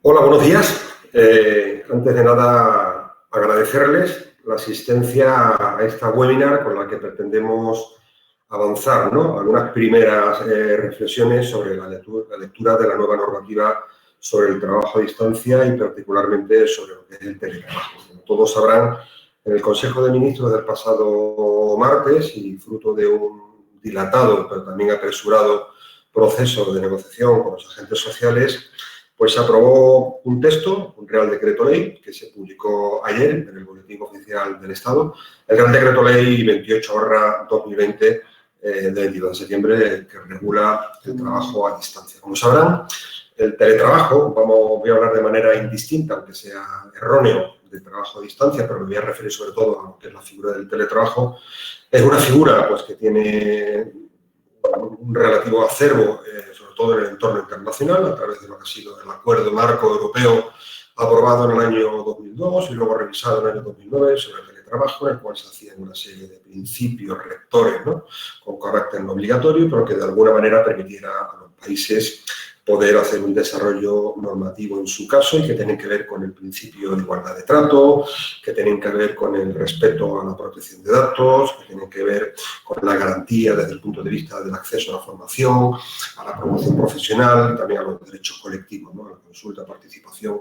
Hola, buenos días. Antes de nada, agradecerles la asistencia a esta webinar con la que pretendemos avanzar, ¿no? Algunas primeras reflexiones sobre la lectura de la nueva normativa sobre el trabajo a distancia y particularmente sobre lo que es el teletrabajo. Como todos sabrán, en el Consejo de Ministros del pasado martes y fruto de un dilatado pero también apresurado proceso de negociación con los agentes sociales, pues se aprobó un texto, un Real Decreto Ley, que se publicó ayer en el Boletín Oficial del Estado, el Real Decreto Ley 28/2020 del 22 de septiembre, que regula el trabajo a distancia. Como sabrán, el teletrabajo, voy a hablar de manera indistinta, aunque sea erróneo, de trabajo a distancia, pero me voy a referir sobre todo a lo que es la figura del teletrabajo. Es una figura pues, que tiene un relativo acervo, sobre todo en el entorno internacional, a través de lo que ha sido el Acuerdo Marco Europeo aprobado en el año 2002 y luego revisado en el año 2009 sobre el teletrabajo, en el cual se hacían una serie de principios rectores, ¿no?, con carácter no obligatorio, pero que de alguna manera permitiera a los países poder hacer un desarrollo normativo en su caso y que tienen que ver con el principio de igualdad de trato, que tienen que ver con el respeto a la protección de datos, que tienen que ver con la garantía desde el punto de vista del acceso a la formación, a la promoción profesional, también a los derechos colectivos, ¿no?, a la consulta, participación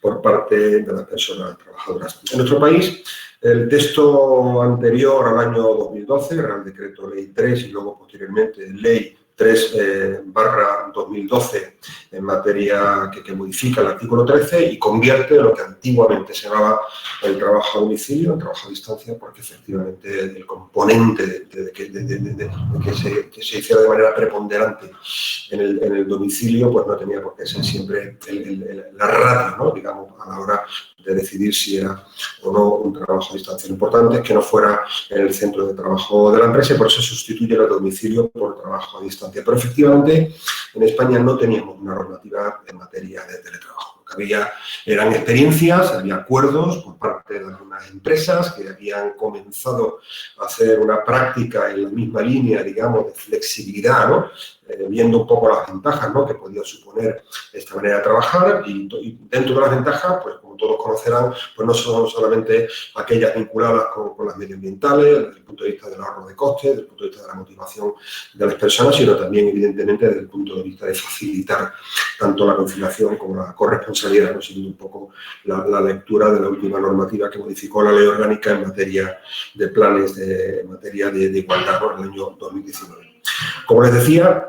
por parte de las personas trabajadoras. En nuestro país, el texto anterior al año 2012, Real Decreto Ley 3 y luego posteriormente Ley 3/2012 en materia que modifica el artículo 13 y convierte lo que antiguamente se llamaba el trabajo a domicilio, el trabajo a distancia, porque efectivamente el componente de que se hiciera de manera preponderante en el domicilio, pues no tenía por qué ser siempre la ratio, ¿no?, digamos, a la hora de decidir si era o no un trabajo a distancia. Lo importante es que no fuera en el centro de trabajo de la empresa y por eso se sustituye el domicilio por trabajo a distancia. Pero efectivamente en España no teníamos una normativa en materia de teletrabajo. Lo que había eran experiencias, había acuerdos por parte de algunas empresas que habían comenzado a hacer una práctica en la misma línea, digamos, de flexibilidad, ¿no?, viendo un poco las ventajas, ¿no?, que podía suponer esta manera de trabajar y dentro de las ventajas, pues como todos conocerán, pues no son solamente aquellas vinculadas con las medioambientales, desde el punto de vista del ahorro de costes, desde el punto de vista de la motivación de las personas, sino también, evidentemente, desde el punto de vista de facilitar tanto la conciliación como la corresponsabilidad, ¿no?, siguiendo un poco la lectura de la última normativa que modificó la Ley Orgánica en materia de planes, en materia de igualdad, ¿no?, en el año 2019. Como les decía,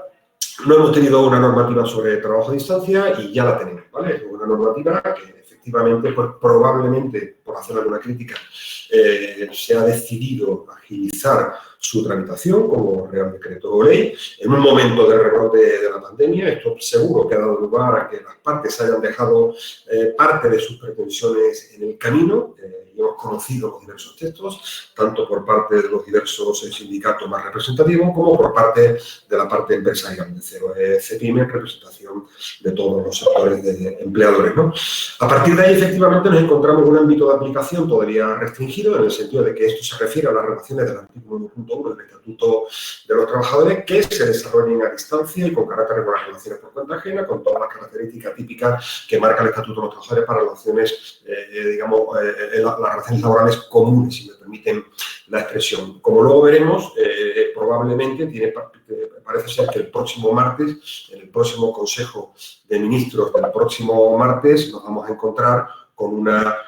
no hemos tenido una normativa sobre trabajo a distancia y ya la tenemos, ¿vale? Es una normativa que efectivamente, pues, probablemente, por hacer alguna crítica, se ha decidido agilizar su tramitación como Real Decreto o Ley. En un momento de rebrote de la pandemia, esto seguro que ha dado lugar a que las partes hayan dejado parte de sus pretensiones en el camino. Y hemos conocido los diversos textos, tanto por parte de los diversos sindicatos más representativos como por parte de la parte empresarial, de CEPIME, en representación de todos los sectores de empleadores, ¿no? A partir de ahí, efectivamente, nos encontramos en un ámbito de aplicación todavía restringido, en el sentido de que esto se refiere a las relaciones del artículo 1.1 del Estatuto de los Trabajadores que se desarrollen a distancia y con carácter de las relaciones por cuenta ajena, con todas las características típicas que marca el Estatuto de los Trabajadores para relaciones, las relaciones laborales comunes, si me permiten la expresión. Como luego veremos, probablemente parece ser que el próximo martes, en el próximo Consejo de Ministros del próximo martes, nos vamos a encontrar con una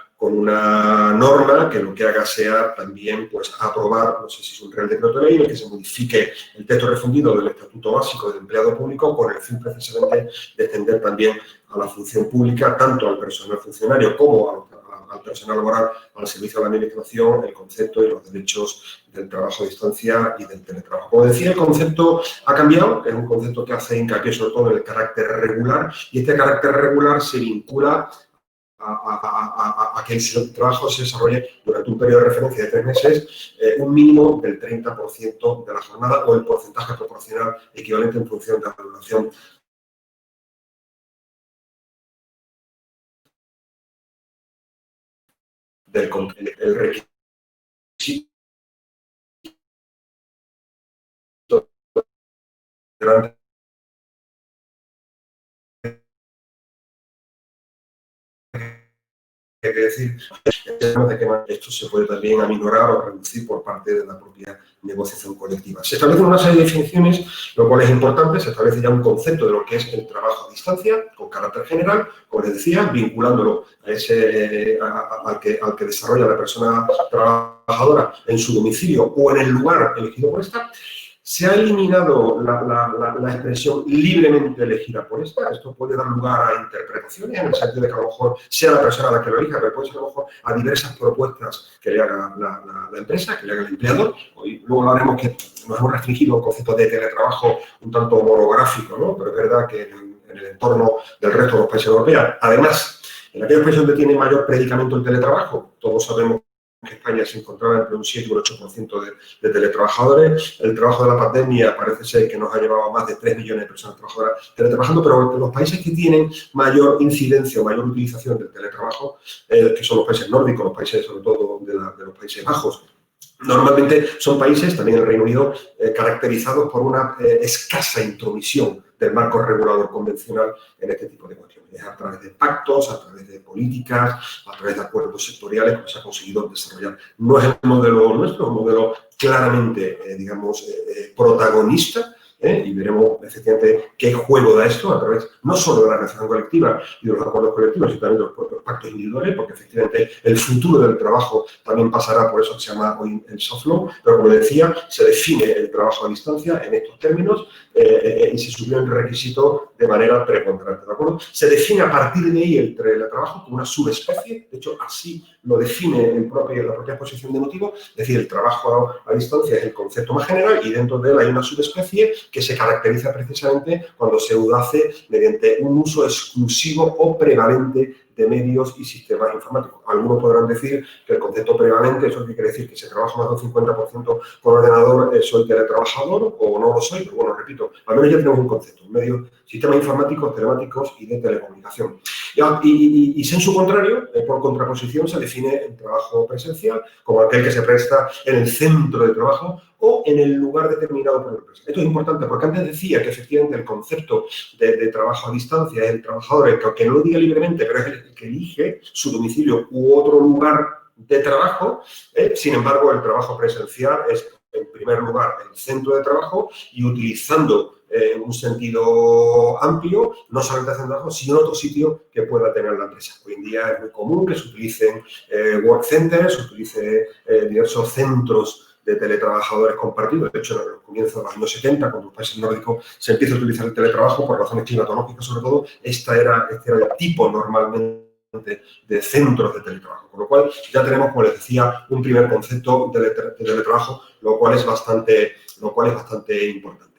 norma que lo que haga sea también, pues, aprobar, no sé si es un Real Decreto de Ley, en el que se modifique el texto refundido del Estatuto Básico del Empleado Público con el fin precisamente de extender también a la función pública, tanto al personal funcionario como al personal laboral, al servicio de la administración, el concepto y los derechos del trabajo a distancia y del teletrabajo. Como decía, el concepto ha cambiado, es un concepto que hace hincapié sobre todo en el carácter regular y este carácter regular se vincula a que el trabajo se desarrolle durante un periodo de referencia de 3 meses, un mínimo del 30% de la jornada o el porcentaje proporcional equivalente en función de la duración del el requisito hay que decir de que esto se puede también aminorar o reducir por parte de la propia negociación colectiva. Se establecen una serie de definiciones, lo cual es importante, se establece ya un concepto de lo que es el trabajo a distancia, con carácter general, como les decía, vinculándolo a al que desarrolla la persona trabajadora en su domicilio o en el lugar elegido por esta. Se ha eliminado la expresión libremente elegida por esta. Esto puede dar lugar a interpretaciones, en el sentido de que a lo mejor sea la persona la que lo elija, pero puede ser a lo mejor a diversas propuestas que le haga la empresa, que le haga el empleador. Y luego lo haremos que nos hemos restringido a un concepto de teletrabajo un tanto monográfico, ¿no? Pero es verdad que en el entorno del resto de los países europeos, además, en aquellos países donde tiene mayor predicamento el teletrabajo, todos sabemos que España se encontraba entre un 7 y un 8% de teletrabajadores. El trabajo de la pandemia parece ser que nos ha llevado a más de 3 millones de personas trabajadoras teletrabajando, pero en los países que tienen mayor incidencia o mayor utilización del teletrabajo, que son los países nórdicos, los países sobre todo de los Países Bajos, normalmente son países, también el Reino Unido, caracterizados por una escasa intromisión del marco regulador convencional en este tipo de cuestiones. A través de pactos, a través de políticas, a través de acuerdos sectoriales que se ha conseguido desarrollar. No es el modelo nuestro, es un modelo claramente, digamos, protagonista, y veremos efectivamente qué juego da esto a través no solo de la negociación colectiva y de los acuerdos colectivos, sino también de los propios pactos individuales, porque efectivamente el futuro del trabajo también pasará por eso que se llama hoy el soft law, pero como decía, se define el trabajo a distancia en estos términos y se subió el requisito de manera preponderante, ¿de acuerdo? Se define a partir de ahí el teletrabajo como una subespecie, de hecho así lo define la propia exposición de motivos, es decir, el trabajo a distancia es el concepto más general y dentro de él hay una subespecie que se caracteriza precisamente cuando se hace mediante un uso exclusivo o prevalente de medios y sistemas informáticos. Algunos podrán decir que el concepto prevalente, eso quiere decir que si trabajo más del 50% con ordenador, soy teletrabajador o no lo soy, pero bueno, repito, al menos ya tenemos un concepto, medios, sistemas informáticos, telemáticos y de telecomunicación. Y en su contrario, por contraposición, se define el trabajo presencial como aquel que se presta en el centro de trabajo o en el lugar determinado por la empresa. Esto es importante porque antes decía que efectivamente el concepto de trabajo a distancia es el trabajador, que aunque no lo diga libremente, pero es el que elige su domicilio u otro lugar de trabajo. Sin embargo, el trabajo presencial es, en primer lugar, el centro de trabajo y utilizando en un sentido amplio, no solamente haciendo trabajo, sino en otro sitio que pueda tener la empresa. Hoy en día es muy común que se utilicen work centers, se utilicen diversos centros de teletrabajadores compartidos. De hecho, en los comienzos de los años 70, cuando los países nórdicos se empieza a utilizar el teletrabajo por razones climatológicas, sobre todo, este era el tipo normalmente de centros de teletrabajo. Con lo cual, ya tenemos, como les decía, un primer concepto de teletrabajo, lo cual es bastante importante.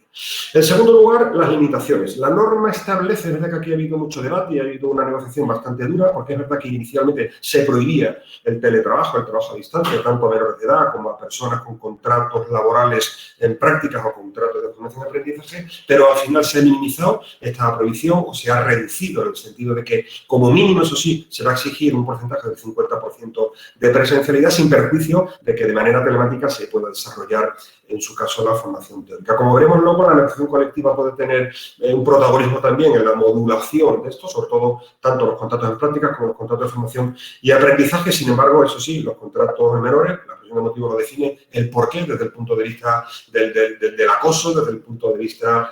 En segundo lugar, las limitaciones. La norma establece, es verdad que aquí ha habido mucho debate y ha habido una negociación bastante dura, porque es verdad que inicialmente se prohibía el teletrabajo, el trabajo a distancia, tanto a menores de edad como a personas con contratos laborales en prácticas o contratos de formación y aprendizaje, pero al final se ha minimizado esta prohibición o se ha reducido en el sentido de que, como mínimo, eso sí, se va a exigir un porcentaje del 50% de presencialidad sin perjuicio de que de manera telemática se pueda desarrollar, en su caso, la formación teórica. Como veremos luego, la negociación colectiva puede tener un protagonismo también en la modulación de esto, sobre todo tanto los contratos en prácticas como los contratos de formación y aprendizaje. Sin embargo, eso sí, los contratos menores, la exposición de motivos lo define el porqué desde el punto de vista del acoso, desde el punto de vista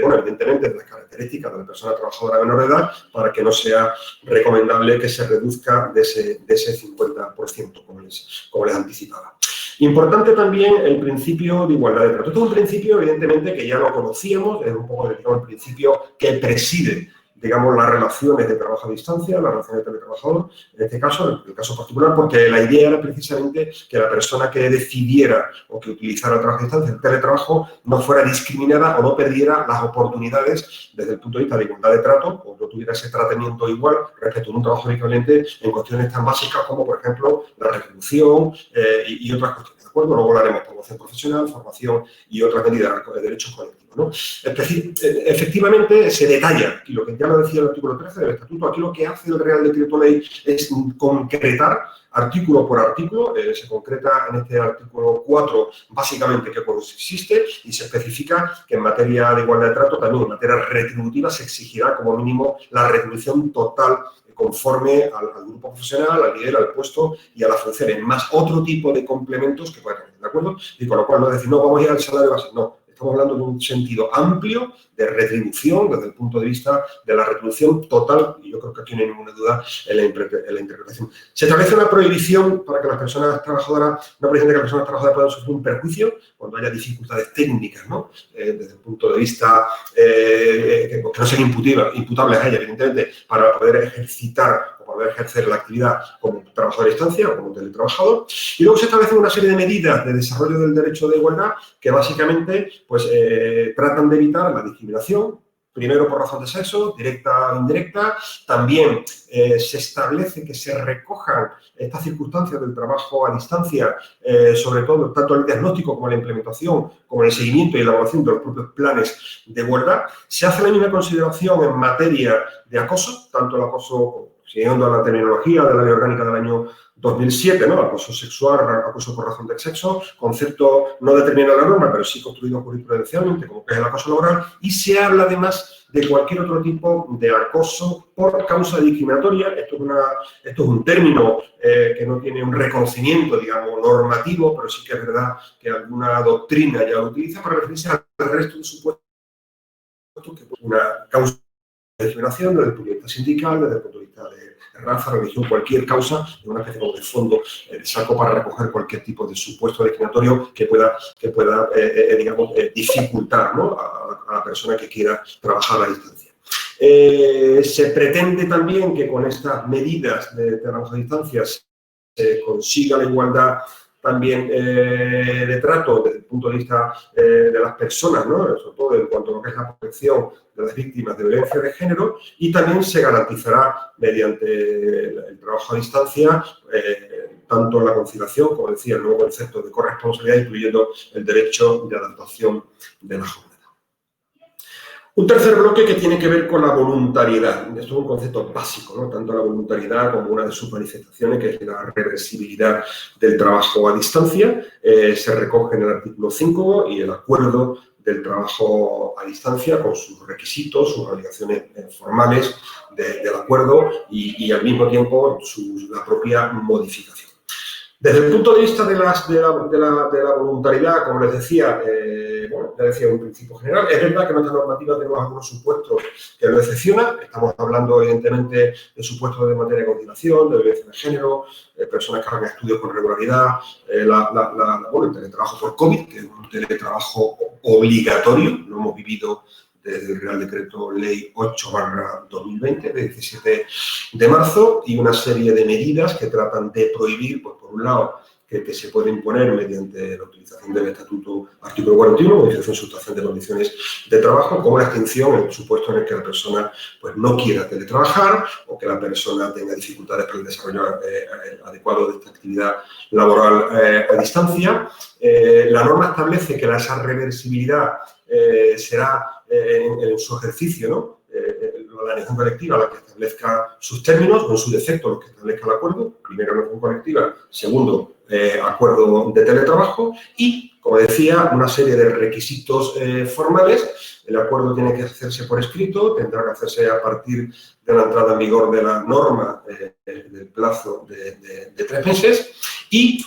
bueno, evidentemente, de las características de la persona trabajadora de menor edad, para que no sea recomendable que se reduzca de ese 50%, como les anticipaba. Importante también el principio de igualdad de trato. Esto es un principio, evidentemente, que ya lo conocíamos, es un poco, digamos, el principio que preside, digamos, las relaciones de trabajo a distancia, las relaciones de teletrabajador, en este caso, en el caso particular, porque la idea era precisamente que la persona que decidiera o que utilizara el trabajo a distancia, el teletrabajo, no fuera discriminada o no perdiera las oportunidades desde el punto de vista de igualdad de trato o no tuviera ese tratamiento igual respecto a un trabajo equivalente en cuestiones tan básicas como, por ejemplo, la retribución y otras cuestiones. ¿De acuerdo? Luego hablaremos de promoción profesional, formación y otras medidas de derechos colectivos, ¿no? Efectivamente, se detalla, y lo que ya lo decía el artículo 13 del Estatuto, aquí lo que hace el Real Decreto Ley es concretar artículo por artículo, se concreta en este artículo 4 básicamente qué consiste y se especifica que en materia de igualdad de trato, también en materia retributiva, se exigirá como mínimo la retribución total conforme al grupo profesional, al nivel, al puesto y a las funciones, más otro tipo de complementos que pueda tener, ¿de acuerdo? Y con lo cual no es decir, no, vamos a ir al salario base, no. Estamos hablando de un sentido amplio de retribución desde el punto de vista de la retribución total, y yo creo que aquí no hay ninguna duda en la interpretación. Se establece una prohibición para que las personas trabajadoras, una prohibición de que las personas trabajadoras puedan sufrir un perjuicio cuando haya dificultades técnicas, ¿no? Desde el punto de vista que no sean imputables a ella, evidentemente, para poder ejercitar o poder ejercer la actividad como trabajador a distancia o como teletrabajador. Y luego se establecen una serie de medidas de desarrollo del derecho de igualdad que básicamente pues, tratan de evitar la discriminación, primero por razón de sexo, directa o indirecta. También se establece que se recojan estas circunstancias del trabajo a distancia, sobre todo tanto el diagnóstico como la implementación, como el seguimiento y elaboración de los propios planes de huelga. Se hace la misma consideración en materia de acoso, tanto el acoso, siguiendo la terminología de la Ley Orgánica del año 2007, ¿no? Acoso sexual, acoso por razón de sexo, concepto no determinado en la norma, pero sí construido jurisprudencialmente, como que es el acoso laboral, y se habla además de cualquier otro tipo de acoso por causa discriminatoria. Esto es un término que no tiene un reconocimiento, digamos, normativo, pero sí que es verdad que alguna doctrina ya lo utiliza para referirse al resto de supuestos que es una causa de discriminación desde el punto de vista sindical, desde el punto de vista de raza, religión, cualquier causa, de una especie como de fondo de saco para recoger cualquier tipo de supuesto discriminatorio que pueda digamos, dificultar, ¿no? a la persona que quiera trabajar a distancia. Se pretende también que con estas medidas de trabajo a distancia se consiga la igualdad también de trato desde el punto de vista de las personas, ¿no? Sobre todo en cuanto a lo que es la protección de las víctimas de violencia de género, y también se garantizará mediante el trabajo a distancia tanto la conciliación, como decía, el nuevo concepto de corresponsabilidad, incluyendo el derecho de adaptación de la jornada. Un tercer bloque que tiene que ver con la voluntariedad. Esto es un concepto básico, ¿no? Tanto la voluntariedad como una de sus manifestaciones, que es la reversibilidad del trabajo a distancia, se recoge en el artículo 5 y el acuerdo del trabajo a distancia con sus requisitos, sus obligaciones formales del acuerdo y al mismo tiempo la propia modificación. Desde el punto de vista de la voluntariedad, como les decía, bueno, ya decía un principio general, es verdad que en nuestra normativa tenemos algunos supuestos que lo excepcionan. Estamos hablando, evidentemente, de supuestos de materia de conciliación, de violencia de género, personas que hagan estudios con regularidad, bueno, el teletrabajo por COVID, que es un teletrabajo obligatorio, lo hemos vivido desde el Real Decreto Ley 8/2020, de 17 de marzo, y una serie de medidas que tratan de prohibir, pues, por un lado, que se puede imponer mediante la utilización del Estatuto artículo 41, modificación sustancial de condiciones de trabajo, como la extinción en el supuesto en el que la persona pues, no quiera teletrabajar o que la persona tenga dificultades para el desarrollo adecuado de esta actividad laboral a distancia. La norma establece que esa reversibilidad será en su ejercicio, ¿no? La negociación colectiva la que establezca sus términos o en su defecto los que establezca el acuerdo. Primero, negociación colectiva. Segundo, acuerdo de teletrabajo. Y, como decía, una serie de requisitos formales. El acuerdo tiene que hacerse por escrito, tendrá que hacerse a partir de la entrada en vigor de la norma del plazo de 3 meses. Y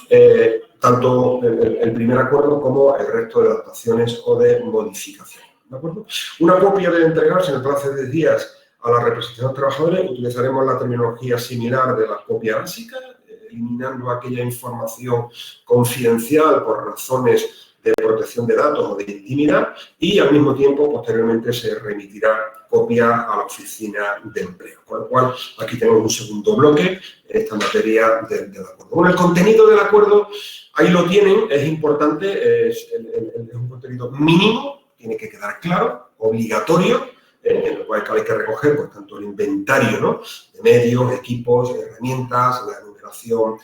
tanto el primer acuerdo como el resto de adaptaciones o de modificaciones. ¿De acuerdo? Una copia debe entregarse en el plazo de 10 días a la representación de trabajadores. Utilizaremos la terminología similar de la copia básica, eliminando aquella información confidencial por razones de protección de datos o de intimidad, y al mismo tiempo, posteriormente, se remitirá copia a la oficina de empleo. Con lo cual, aquí tenemos un segundo bloque en esta materia del acuerdo. Bueno, el contenido del acuerdo, ahí lo tienen, es importante, es un contenido mínimo, tiene que quedar claro, obligatorio, en el cual hay que recoger pues, tanto el inventario, ¿no? de medios, equipos, herramientas, la enumeración,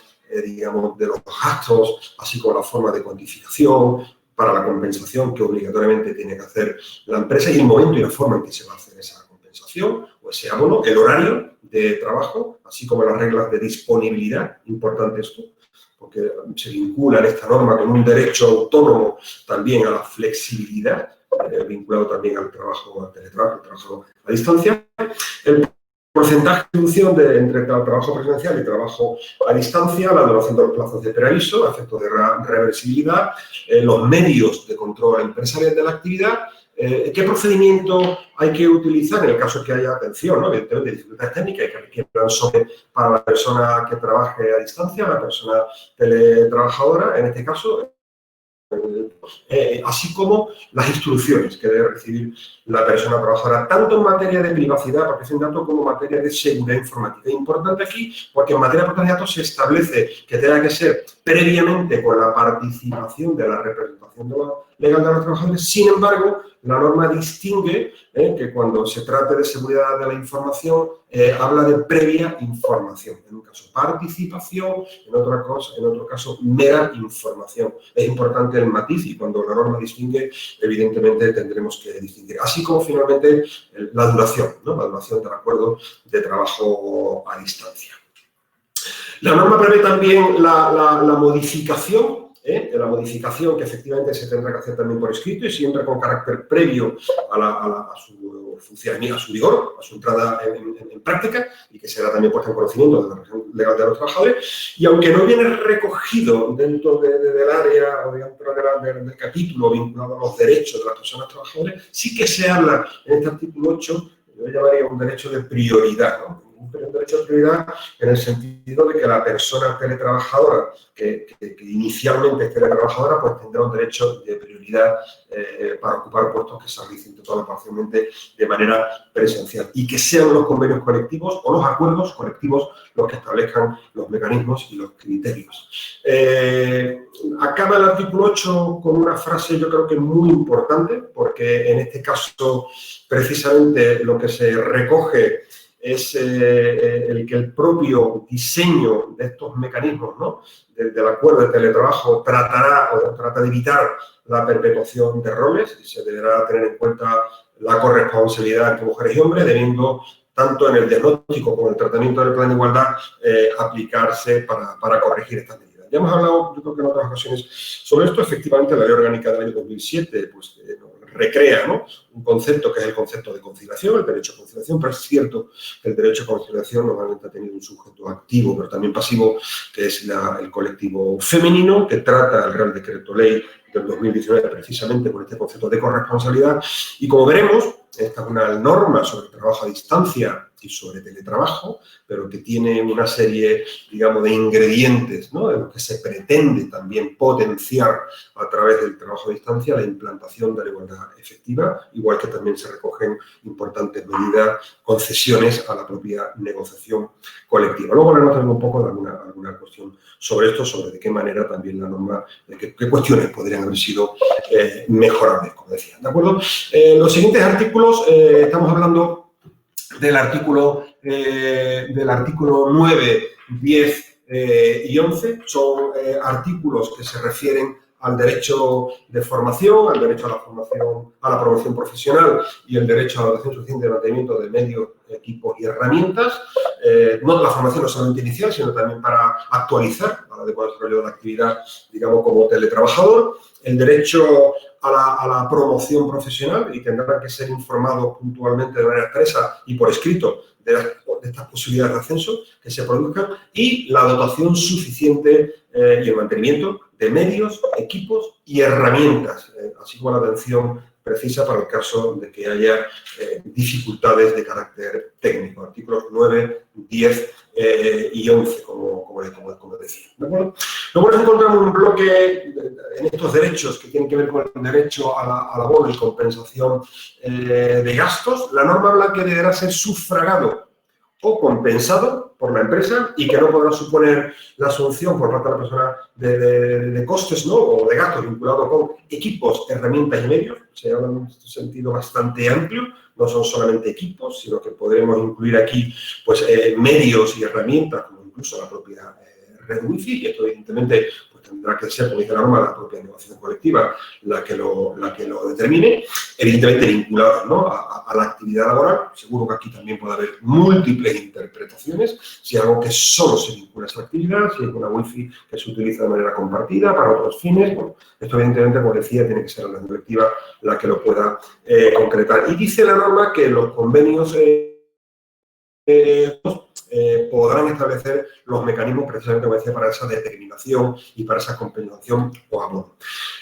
digamos, de los gastos, así como la forma de cuantificación para la compensación que obligatoriamente tiene que hacer la empresa y el momento y la forma en que se va a hacer esa compensación o ese abono, el horario de trabajo, así como las reglas de disponibilidad, importante esto, porque se vincula en esta norma con un derecho autónomo también a la flexibilidad, vinculado también al trabajo, al teletrabajo, al trabajo a distancia. El porcentaje de distribución entre trabajo presencial y trabajo a distancia, la duración de los plazos de preaviso, efectos de reversibilidad, los medios de control empresarial de la actividad, qué procedimiento hay que utilizar en el caso que haya atención, ¿no? Evidentemente, dificultades técnicas que requieran sobre para la persona que trabaje a distancia, la persona teletrabajadora, en este caso, así como las instrucciones que debe recibir la persona trabajadora, tanto en materia de privacidad, protección de datos, como en materia de seguridad informática. Es importante aquí porque en materia de protección de datos se establece que tenga que ser previamente con la participación de la representación legal de los trabajadores. Sin embargo, la norma distingue que cuando se trate de seguridad de la información, habla de previa información. En un caso, participación, en otro caso, mera información. Es importante el matiz y cuando la norma distingue, evidentemente tendremos que distinguir. Así como, finalmente, la duración, ¿no? La duración del acuerdo de trabajo a distancia. La norma prevé también la modificación, la modificación que efectivamente se tendrá que hacer también por escrito y siempre con carácter previo a su funcionamiento, a su vigor, a su entrada en práctica y que será también puesta en conocimiento de la representación legal de los trabajadores. Y aunque no viene recogido dentro del área o dentro del capítulo vinculado a los derechos de las personas trabajadoras, sí que se habla en este artículo 8, yo llamaría un derecho de prioridad, ¿no? Un derecho de prioridad en el sentido de que la persona teletrabajadora, que inicialmente es teletrabajadora, pues tendrá un derecho de prioridad para ocupar puestos que se realicen total o parcialmente de manera presencial y que sean los convenios colectivos o los acuerdos colectivos los que establezcan los mecanismos y los criterios. Acaba el artículo 8 con una frase yo creo que muy importante porque en este caso precisamente lo que se recoge es el que el propio diseño de estos mecanismos, ¿no? del acuerdo de teletrabajo trata de evitar la perpetuación de roles y se deberá tener en cuenta la corresponsabilidad entre mujeres y hombres, debiendo tanto en el diagnóstico como en el tratamiento del plan de igualdad aplicarse para corregir estas medidas. Ya hemos hablado, yo creo que en otras ocasiones, sobre esto. Efectivamente, la Ley Orgánica del año 2007 pues, recrea, ¿no? Un concepto que es el concepto de conciliación, el derecho a conciliación, pero es cierto que el derecho a conciliación normalmente ha tenido un sujeto activo, pero también pasivo, que es el colectivo femenino, que trata el Real Decreto Ley del 2019 precisamente por este concepto de corresponsabilidad. Y como veremos, esta es una norma sobre trabajo a distancia y sobre teletrabajo, pero que tiene una serie, digamos, de ingredientes, ¿no? En los que se pretende también potenciar a través del trabajo a distancia la implantación de la igualdad efectiva, igual que también se recogen importantes medidas, concesiones a la propia negociación colectiva. Luego hablaremos también un poco de alguna cuestión sobre esto, sobre de qué manera también la norma, qué cuestiones podrían haber sido mejorables, como decía. ¿De acuerdo? Los siguientes artículos, estamos hablando del artículo 9, 10 y 11, son artículos que se refieren al derecho de formación, al derecho a la formación, a la promoción profesional y el derecho a la dotación suficiente de mantenimiento de medios, equipos y herramientas. No de la formación no solamente inicial, sino también para actualizar al adecuado desarrollo de la actividad, digamos, como teletrabajador. El derecho a la promoción profesional y tendrá que ser informado puntualmente de manera expresa y por escrito de estas posibilidades de ascenso que se produzcan y la dotación suficiente y el mantenimiento de medios, equipos y herramientas, así como la atención precisa para el caso de que haya dificultades de carácter técnico. Artículos 9, 10 y 11, como decía. ¿De acuerdo? Luego nos encontramos un bloque en estos derechos que tienen que ver con el derecho al abono y compensación de gastos. La norma habla que deberá ser sufragado o compensado por la empresa y que no podrá suponer la asunción por parte de la persona de costes, ¿no? O de gastos vinculados con equipos, herramientas y medios. Se habla en un sentido bastante amplio, no son solamente equipos, sino que podremos incluir aquí pues, medios y herramientas, como incluso la propia red Wi-Fi, y esto evidentemente pues, tendrá que ser, como dice la norma, la propia negociación colectiva la que lo determine, evidentemente vinculados, ¿no? a la actividad laboral. Seguro que aquí también puede haber múltiples interpretaciones, si es algo que solo se vincula a esa actividad, si es una Wi-Fi que se utiliza de manera compartida para otros fines. Bueno, esto evidentemente, como decía, tiene que ser la colectiva la que lo pueda concretar. Y dice la norma que los convenios podrán establecer los mecanismos precisamente, como decía, para esa determinación y para esa compensación o abono.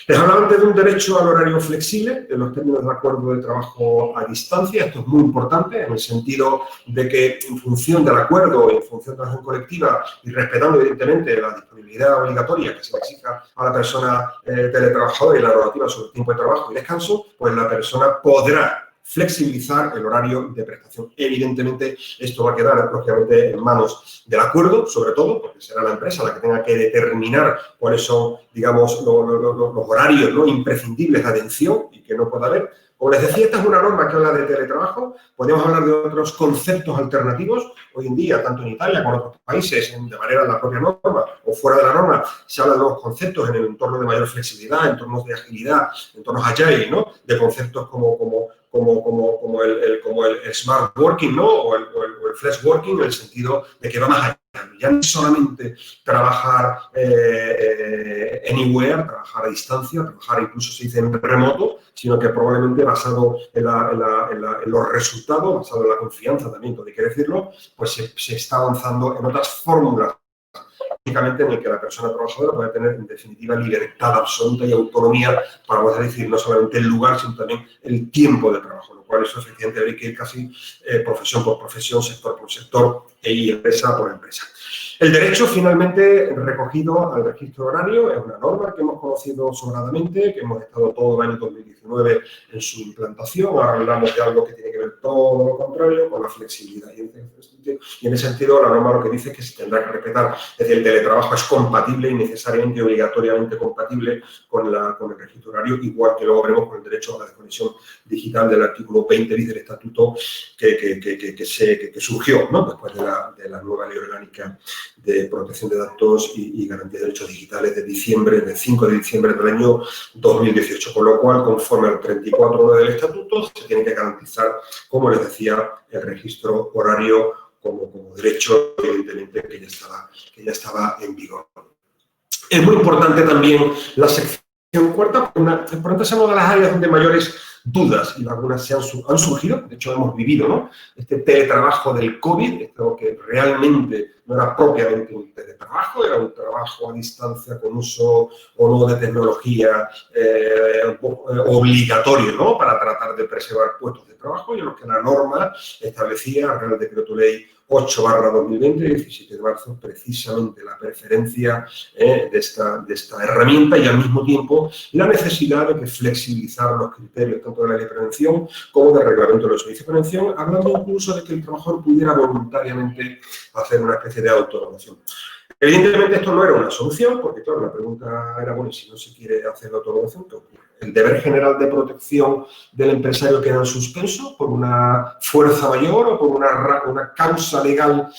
Les hablaba antes de un derecho al horario flexible en los términos del acuerdo de trabajo a distancia. Esto es muy importante en el sentido de que en función del acuerdo, en función de la acción colectiva y respetando evidentemente la disponibilidad obligatoria que se le exija a la persona teletrabajadora y la normativa sobre el tiempo de trabajo y descanso, pues la persona podrá flexibilizar el horario de prestación. Evidentemente, esto va a quedar, lógicamente, en manos del acuerdo, sobre todo, porque será la empresa la que tenga que determinar cuáles son, digamos, los horarios, ¿no?, imprescindibles de atención y que no pueda haber. Como les decía, esta es una norma que habla de teletrabajo. Podemos hablar de otros conceptos alternativos. Hoy en día, tanto en Italia como en otros países, de manera en la propia norma o fuera de la norma, se hablan de los conceptos en el entorno de mayor flexibilidad, entornos de agilidad, entornos agile, ¿no?, de conceptos como el smart working, ¿no?, o el flex working, en el sentido de que va más allá. Ya no es solamente trabajar anywhere, trabajar a distancia, trabajar incluso se dice en remoto, sino que probablemente basado en los resultados, basado en la confianza también, todo hay que decirlo, pues se está avanzando en otras fórmulas únicamente en el que la persona trabajadora puede tener, en definitiva, libertad absoluta y autonomía para poder decir no solamente el lugar, sino también el tiempo de trabajo, lo cual eso efectivamente habría que ir casi profesión por profesión, sector por sector y empresa por empresa. El derecho, finalmente, recogido al registro horario, es una norma que hemos conocido sobradamente, que hemos estado todo el año 2019 en su implantación. Ahora hablamos de algo que tiene que ver todo lo contrario con la flexibilidad. Y en ese sentido, la norma lo que dice es que se tendrá que respetar, es decir, el teletrabajo es compatible y necesariamente y obligatoriamente compatible con el registro horario, igual que luego veremos con el derecho a la desconexión digital del artículo 20 bis del estatuto que surgió, ¿no?, después de la nueva ley orgánica de protección de datos y garantía de derechos digitales del 5 de diciembre del año 2018, con lo cual, conforme al 34.9 del estatuto, se tiene que garantizar, como les decía, el registro horario como derecho, evidentemente, que ya estaba en vigor. Es muy importante también la sección cuarta, porque por es una de las áreas donde mayores dudas y algunas han surgido, de hecho hemos vivido, ¿no?, este teletrabajo del COVID, esto que realmente no era propiamente un teletrabajo, era un trabajo a distancia con uso o no de tecnología obligatorio, ¿no?, para tratar de preservar puestos de trabajo, y en los que la norma establecía, el Real Decreto Ley 8/2020, 17 de marzo, precisamente la preferencia de esta herramienta y al mismo tiempo la necesidad de que flexibilizar los criterios tanto de la ley de prevención como del reglamento de los servicios de prevención, hablando incluso de que el trabajador pudiera voluntariamente hacer una especie de autoevaluación. Evidentemente esto no era una solución, porque claro, la pregunta era, bueno, si no se quiere hacer la autoevaluación, ¿qué ocurre? El deber general de protección del empresario queda en suspenso por una fuerza mayor o por una causa legal,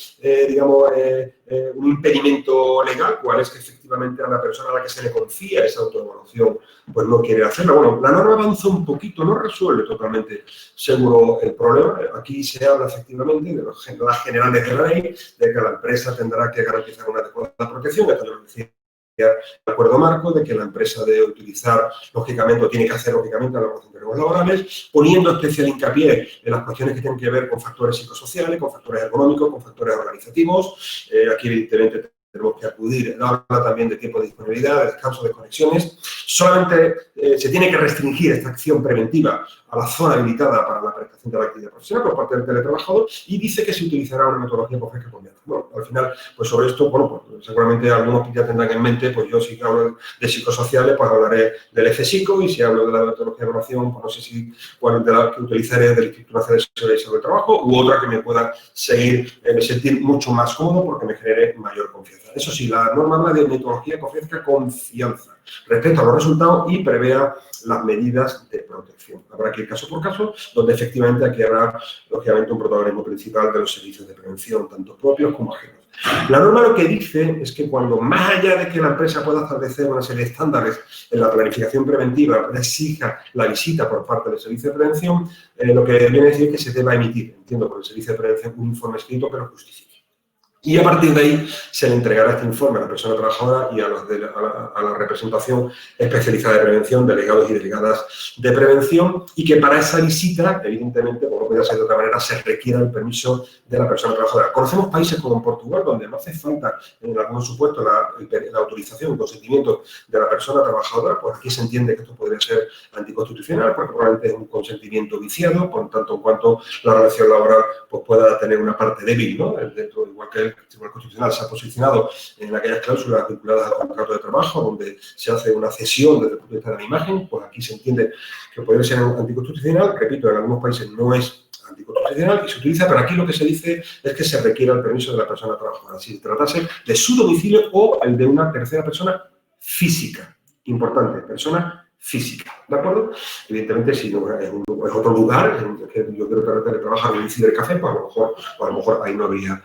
un impedimento legal, cual es que efectivamente a la persona a la que se le confía esa autoevaluación pues no quiere hacerla. Bueno, la norma avanza un poquito, no resuelve totalmente seguro el problema. Aquí se habla efectivamente de las generales de la ley, de que la empresa tendrá que garantizar una adecuada protección, esto lo decía el acuerdo marco, de que la empresa debe utilizar, lógicamente, o tiene que hacer, lógicamente, la relación de riesgos laborales, poniendo especial hincapié en las cuestiones que tienen que ver con factores psicosociales, con factores económicos, con factores organizativos. Aquí, evidentemente, tenemos que acudir, habla también de tiempo de disponibilidad, de descanso, de conexiones. Solamente se tiene que restringir esta acción preventiva a la zona habilitada para la prestación de la actividad profesional por parte del teletrabajador y dice que se utilizará una metodología que ofrezca confianza. Bueno, al final, pues sobre esto, bueno, pues seguramente algunos ya tendrán en mente, pues yo si hablo de psicosociales, pues hablaré del FPSICO, y si hablo de la metodología de evaluación, pues no sé si cuál de las que utilizaré del Instituto Nacional de Seguridad y Salud del Trabajo u otra que me pueda sentir mucho más cómodo porque me genere mayor confianza. Eso sí, la norma habla de metodología que ofrezca confianza respecto a los resultados y prevea las medidas de protección. Habrá que ir caso por caso, donde efectivamente aquí habrá, lógicamente, un protagonismo principal de los servicios de prevención, tanto propios como ajenos. La norma lo que dice es que cuando, más allá de que la empresa pueda establecer una serie de estándares en la planificación preventiva, exija la visita por parte del servicio de prevención, lo que viene a decir es que se deba emitir, entiendo, por el servicio de prevención un informe escrito, pero justifique. Y a partir de ahí se le entregará este informe a la persona trabajadora y a la representación especializada de prevención, delegados y delegadas de prevención, y que para esa visita, evidentemente, como puede ser de otra manera, se requiera el permiso de la persona trabajadora. Conocemos países como en Portugal, donde no hace falta, en algunos supuestos, la autorización, el consentimiento de la persona trabajadora. Pues aquí se entiende que esto podría ser anticonstitucional, porque probablemente es un consentimiento viciado, por tanto, en cuanto la relación laboral pues, pueda tener una parte débil, ¿no? Dentro, igual que el Tribunal Constitucional se ha posicionado en aquellas cláusulas vinculadas al contrato de trabajo, donde se hace una cesión desde el punto de vista de la imagen, pues aquí se entiende que puede ser anticonstitucional. Repito, en algunos países no es anticonstitucional y se utiliza, pero aquí lo que se dice es que se requiera el permiso de la persona trabajadora, si se tratase de su domicilio o el de una tercera persona física. Importante, persona física, ¿de acuerdo? Evidentemente, si no es otro lugar en el que yo quiero trabajar en el cibercafé, pues a lo mejor ahí no habría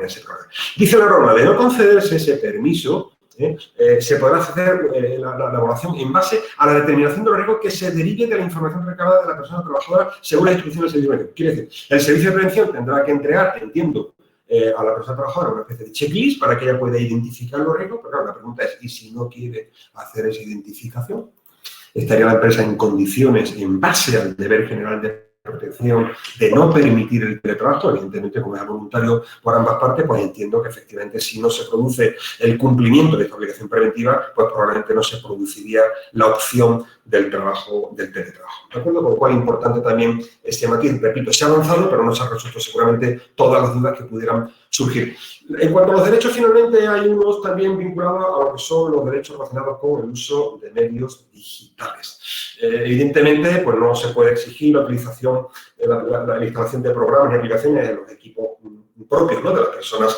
ese problema. Dice la norma, de no concederse ese permiso, se podrá hacer la evaluación en base a la determinación de los riesgos que se derive de la información recabada de la persona trabajadora según las instrucciones del servicio de prevención. Quiere decir, el servicio de prevención tendrá que entregar, entiendo, a la persona trabajadora una especie de checklist para que ella pueda identificar los riesgos, pero claro, la pregunta es, ¿y si no quiere hacer esa identificación? ¿Estaría la empresa en condiciones, en base al deber general de protección, de no permitir el teletrabajo? Evidentemente, como es voluntario por ambas partes, pues entiendo que efectivamente si no se produce el cumplimiento de esta obligación preventiva, pues probablemente no se produciría la opción del teletrabajo. ¿De acuerdo? Con lo cual, importante también este matiz. Repito, se ha avanzado, pero no se han resuelto seguramente todas las dudas que pudieran surgir. En cuanto a los derechos, finalmente hay unos también vinculados a lo que son los derechos relacionados con el uso de medios digitales. Evidentemente, pues no se puede exigir la utilización, la instalación de programas y aplicaciones en los equipos propios, ¿no?, de las personas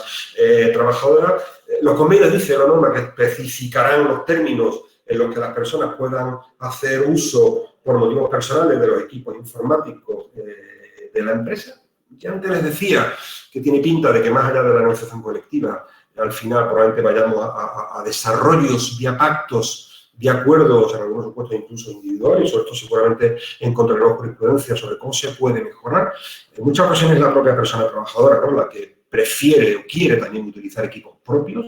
trabajadoras. Los convenios, dice la norma, que especificarán los términos en los que las personas puedan hacer uso por motivos personales de los equipos informáticos de la empresa. Ya antes les decía que tiene pinta de que más allá de la negociación colectiva, al final probablemente vayamos a desarrollos vía pactos, vía acuerdos, en algunos supuestos incluso individuales. Sobre esto seguramente encontraremos jurisprudencia sobre cómo se puede mejorar. En muchas ocasiones la propia persona trabajadora, ¿no?, la que prefiere o quiere también utilizar equipos propios,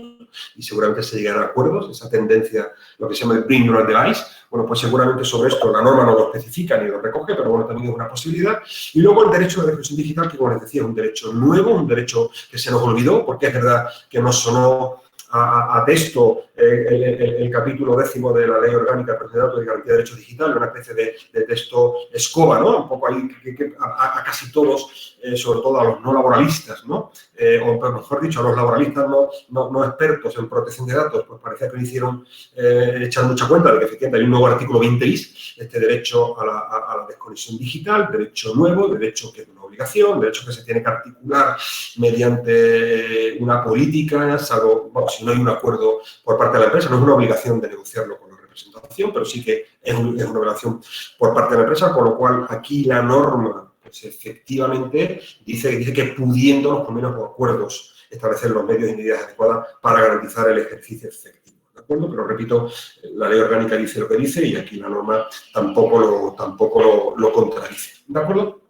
y seguramente se llegará a acuerdos, esa tendencia, lo que se llama el bring your own device. Bueno, pues seguramente sobre esto la norma no lo especifica ni lo recoge, pero bueno, también es una posibilidad. Y luego el derecho de expresión digital, que como les decía, es un derecho nuevo, un derecho que se nos olvidó, porque es verdad que nos sonó a texto el capítulo 10 de la Ley Orgánica de Protección de Datos y Garantía de Derechos Digitales, una especie de texto escoba, ¿no? Un poco ahí que a casi todos, sobre todo a los no laboralistas, ¿no? O mejor dicho, a los laboralistas no expertos en protección de datos, pues parecía que le hicieron echar mucha cuenta de que efectivamente hay un nuevo artículo 20 bis, este derecho a la desconexión digital, derecho nuevo, derecho que es una obligación, derecho que se tiene que articular mediante una política, salvo, bueno, si no hay un acuerdo por parte de la empresa, no es una obligación de negociarlo con la representación, pero sí que es una obligación por parte de la empresa, con lo cual aquí la norma, pues efectivamente, dice que pudiendo los convenios o acuerdos establecer los medios y medidas adecuadas para garantizar el ejercicio efectivo. ¿De acuerdo? Pero repito, la ley orgánica dice lo que dice y aquí la norma tampoco lo contradice. ¿De acuerdo?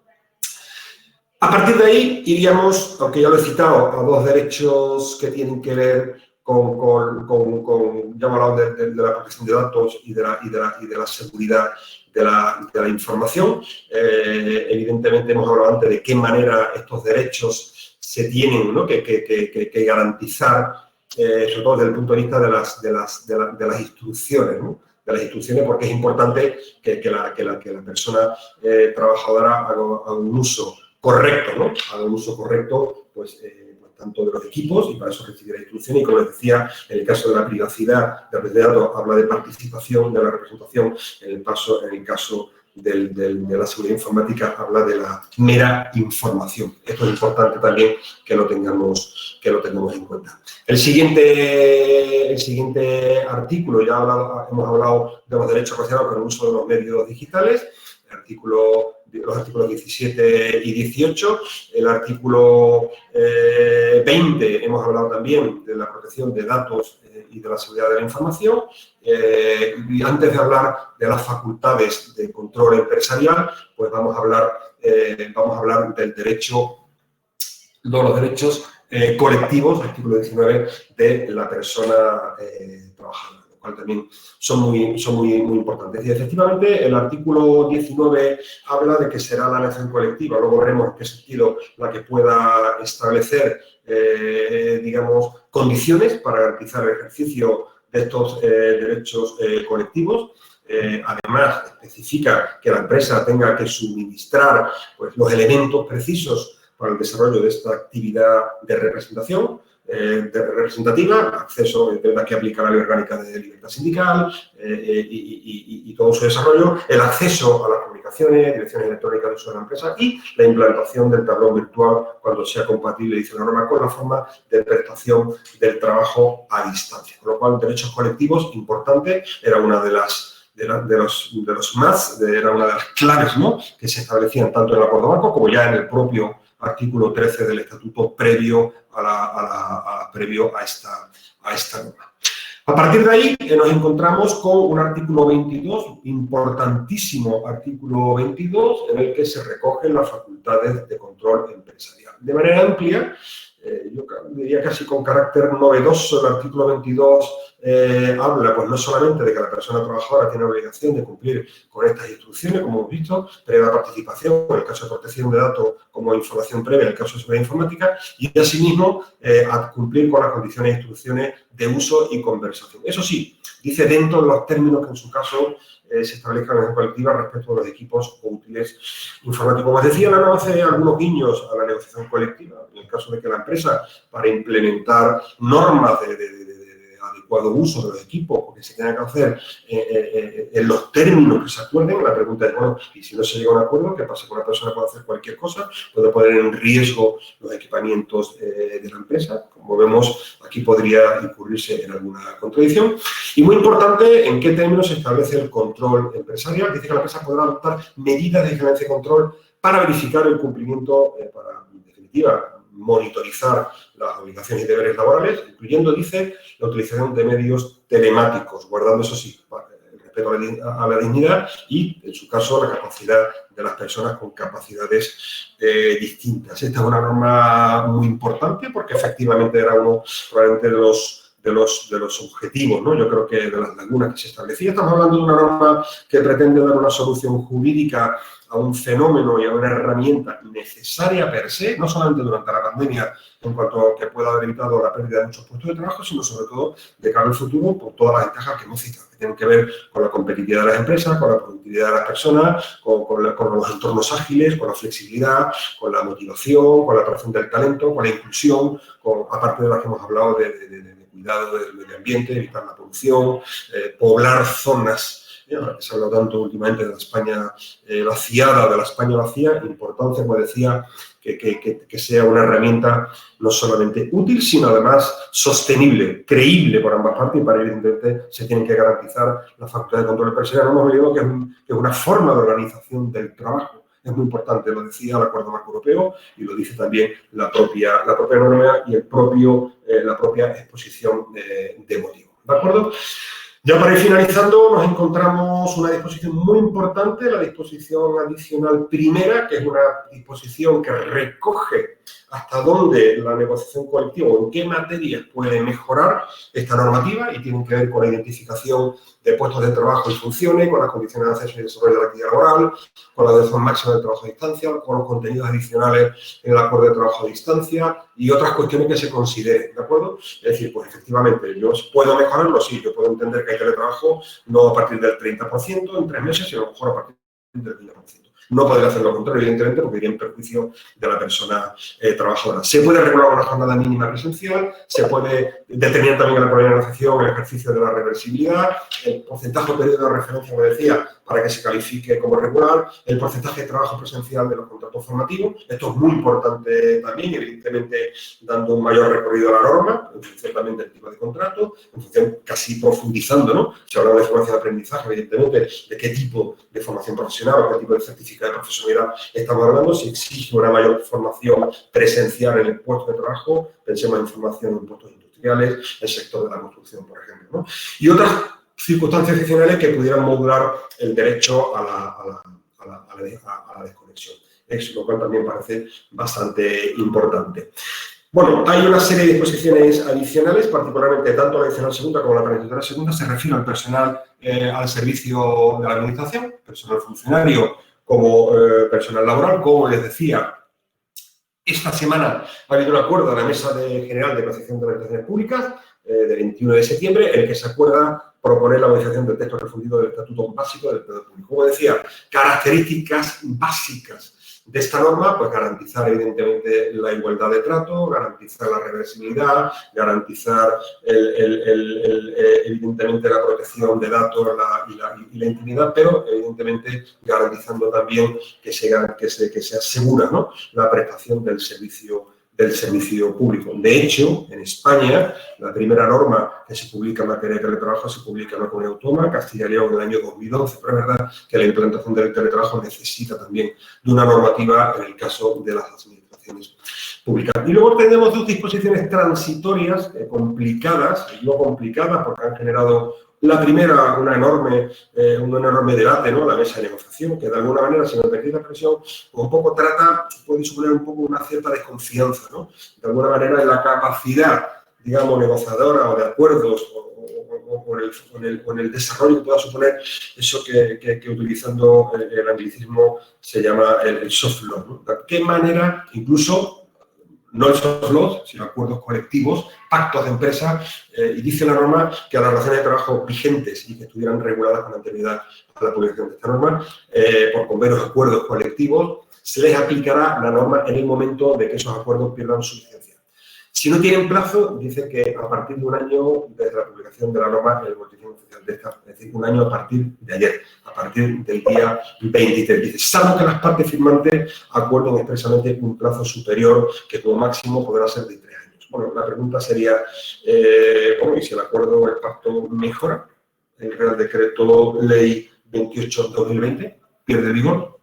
A partir de ahí iríamos, aunque ya lo he citado, a dos derechos que tienen que ver ya hemos hablado de la protección de datos y de la seguridad de la información. Evidentemente hemos hablado antes de qué manera estos derechos se tienen, ¿no?, que garantizar, sobre todo desde el punto de vista de las instrucciones, ¿no?, de las instrucciones, porque es importante que la persona trabajadora haga un uso correcto, ¿no? Haga un uso correcto, pues tanto de los equipos, y para eso recibirá instrucciones. Y como les decía, en el caso de la privacidad de datos, habla de participación, de la representación. En el caso de la seguridad informática, habla de la mera información. Esto es importante también que lo tengamos en cuenta. El siguiente artículo, hemos hablado de los derechos relacionados con el uso de los medios digitales. Los artículos 17 y 18, el artículo 20, hemos hablado también de la protección de datos y de la seguridad de la información. Y antes de hablar de las facultades de control empresarial, pues vamos a hablar del derecho, de los derechos colectivos, artículo 19, de la persona trabajadora, lo cual también son muy importantes. Y efectivamente el artículo 19 habla de que será la negociación colectiva, luego veremos en qué sentido la que pueda establecer, digamos, condiciones para garantizar el ejercicio de estos derechos colectivos. Además, especifica que la empresa tenga que suministrar pues, los elementos precisos para el desarrollo de esta actividad de representación, representativa, acceso, tendrá que aplicar la ley orgánica de libertad sindical y todo su desarrollo, el acceso a las comunicaciones, direcciones electrónicas de uso de la empresa y la implantación del tablón virtual cuando sea compatible, dice la norma, con la forma de prestación del trabajo a distancia. Con lo cual, derechos colectivos, importante, era una de las era una de las claves, ¿no?, que se establecían tanto en el acuerdo marco como ya en el propio artículo 13 del Estatuto previo a esta norma. A partir de ahí nos encontramos con un artículo 22, importantísimo artículo 22, en el que se recogen las facultades de control empresarial. De manera amplia, yo diría casi con carácter novedoso, el artículo 22 habla pues no solamente de que la persona trabajadora tiene obligación de cumplir con estas instrucciones, como hemos visto, previa participación, en el caso de protección de datos como información previa, en el caso de seguridad informática, y asimismo a cumplir con las condiciones e instrucciones de uso y conversación. Eso sí, dice dentro de los términos que en su caso se establezca la negociación colectiva respecto a los equipos o útiles informáticos. Como os decía, la norma hace algunos guiños a la negociación colectiva, en el caso de que la empresa, para implementar normas de adecuado uso de los equipos, porque se tenga que hacer en los términos que se acuerden. La pregunta es, bueno, y si no se llega a un acuerdo, ¿qué pasa? Que una persona puede hacer cualquier cosa, puede poner en riesgo los equipamientos de la empresa. Como vemos, aquí podría incurrirse en alguna contradicción. Y muy importante, ¿en qué términos se establece el control empresarial? Dice que la empresa podrá adoptar medidas de vigilancia y control para verificar el cumplimiento, para, en definitiva, monitorizar las obligaciones y deberes laborales, incluyendo, dice, la utilización de medios telemáticos, guardando, eso sí, el respeto a la dignidad y, en su caso, la capacidad de las personas con capacidades distintas. Esta es una norma muy importante porque efectivamente era uno probablemente de los objetivos, ¿no? Yo creo que de las lagunas que se establecía. Estamos hablando de una norma que pretende dar una solución jurídica a un fenómeno y a una herramienta necesaria per se, no solamente durante la pandemia, en cuanto a que pueda haber evitado la pérdida de muchos puestos de trabajo, sino sobre todo de cara al futuro por todas las ventajas que hemos citado, que tienen que ver con la competitividad de las empresas, con la productividad de las personas, con los entornos ágiles, con la flexibilidad, con la motivación, con la atracción del talento, con la inclusión, aparte de las que hemos hablado de cuidado del medio ambiente, evitar la polución, poblar zonas. Se ha hablado tanto últimamente de la España vaciada, de la España vacía, importancia, como decía, que sea una herramienta no solamente útil, sino además sostenible, creíble por ambas partes, y para ello, evidentemente, se tienen que garantizar la facultad de control empresarial. No hemos olvidado que es una forma de organización del trabajo. Es muy importante, lo decía el Acuerdo Marco Europeo y lo dice también la propia norma y la propia exposición de motivos. ¿De acuerdo? Ya para ir finalizando, nos encontramos una disposición muy importante, la disposición adicional primera, que es una disposición que recoge hasta dónde la negociación colectiva o en qué materias puede mejorar esta normativa y tiene que ver con la identificación de puestos de trabajo y funciones, con las condiciones de acceso y desarrollo de la actividad laboral, con la duración máxima del trabajo a distancia, con los contenidos adicionales en el acuerdo de trabajo a distancia y otras cuestiones que se consideren, ¿de acuerdo? Es decir, pues efectivamente, yo puedo mejorarlo, sí, yo puedo entender que hay teletrabajo no a partir del 30% en 3 meses, sino a lo mejor a partir del 20%. No podría hacer lo contrario, evidentemente, porque iría en perjuicio de la persona trabajadora. Se puede regular una jornada mínima presencial, se puede determinar también en la propia negociación el ejercicio de la reversibilidad, el porcentaje o periodo de referencia, como decía, para que se califique como regular, el porcentaje de trabajo presencial de los contratos formativos. Esto es muy importante también, evidentemente, dando un mayor recorrido a la norma, en función también del tipo de contrato, en función casi profundizando, ¿no? Se habla de formación de aprendizaje, evidentemente, de qué tipo de formación profesional o qué tipo de certificado de profesionalidad estamos hablando. Si exige una mayor formación presencial en el puesto de trabajo, pensemos en formación en puestos industriales, el sector de la construcción, por ejemplo, ¿no? Y otras circunstancias adicionales que pudieran modular el derecho a la desconexión. Eso, lo cual también parece bastante importante. Bueno, hay una serie de disposiciones adicionales, particularmente tanto la adicional segunda como la transitoria segunda, se refiere al personal al servicio de la administración, personal funcionario como personal laboral. Como les decía, esta semana ha habido un acuerdo de la Mesa General de Protección de las Administraciones Públicas de 21 de septiembre, en el que se acuerda proponer la modificación del texto refundido del Estatuto Básico del Empleado Público. Como decía, características básicas de esta norma, pues garantizar evidentemente la igualdad de trato, garantizar la reversibilidad, garantizar evidentemente la protección de datos y la intimidad, pero evidentemente garantizando también que se asegura, ¿no?, la prestación del servicio público. De hecho, en España, la primera norma que se publica en materia de teletrabajo se publica en la Comunidad Autónoma, Castilla y León, en el año 2011, pero es verdad que la implantación del teletrabajo necesita también de una normativa en el caso de las administraciones públicas. Y luego tenemos dos disposiciones transitorias complicadas, y no complicadas porque han generado la primera, un enorme debate, ¿no?, la mesa de negociación, que de alguna manera, si me permitís la expresión, un poco puede suponer un poco una cierta desconfianza, ¿no?, de alguna manera en la capacidad, digamos, negociadora o de acuerdos o en el desarrollo que pueda suponer eso que utilizando el anglicismo se llama el soft law, ¿no? ¿De qué manera, incluso, no el soft law, sino acuerdos colectivos, pactos de empresa, y dice la norma que a las relaciones de trabajo vigentes y que estuvieran reguladas con anterioridad a la publicación de esta norma, por convenios acuerdos colectivos, se les aplicará la norma en el momento de que esos acuerdos pierdan su vigencia. Si no tienen plazo, dice que a partir de un año desde la publicación de la norma en el boletín oficial de esta, es decir, un año a partir de ayer, a partir del día 23. Dice, salvo que las partes firmantes acuerden expresamente un plazo superior, que como máximo podrá ser de 3 años. Bueno, la pregunta sería, ¿y si el acuerdo o el pacto mejora? El Real Decreto Ley 28/2020 pierde vigor.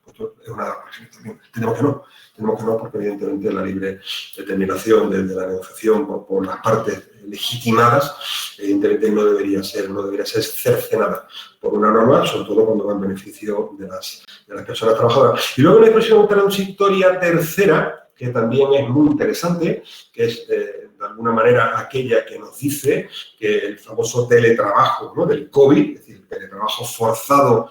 Pues es una también. Tenemos que no, porque evidentemente la libre determinación de la negociación por las partes legitimadas, evidentemente no debería ser cercenada por una norma, sobre todo cuando va en beneficio de las personas trabajadoras. Y luego una expresión transitoria tercera, que también es muy interesante, que es de alguna manera aquella que nos dice que el famoso teletrabajo, ¿no?, del COVID, es decir, el teletrabajo forzado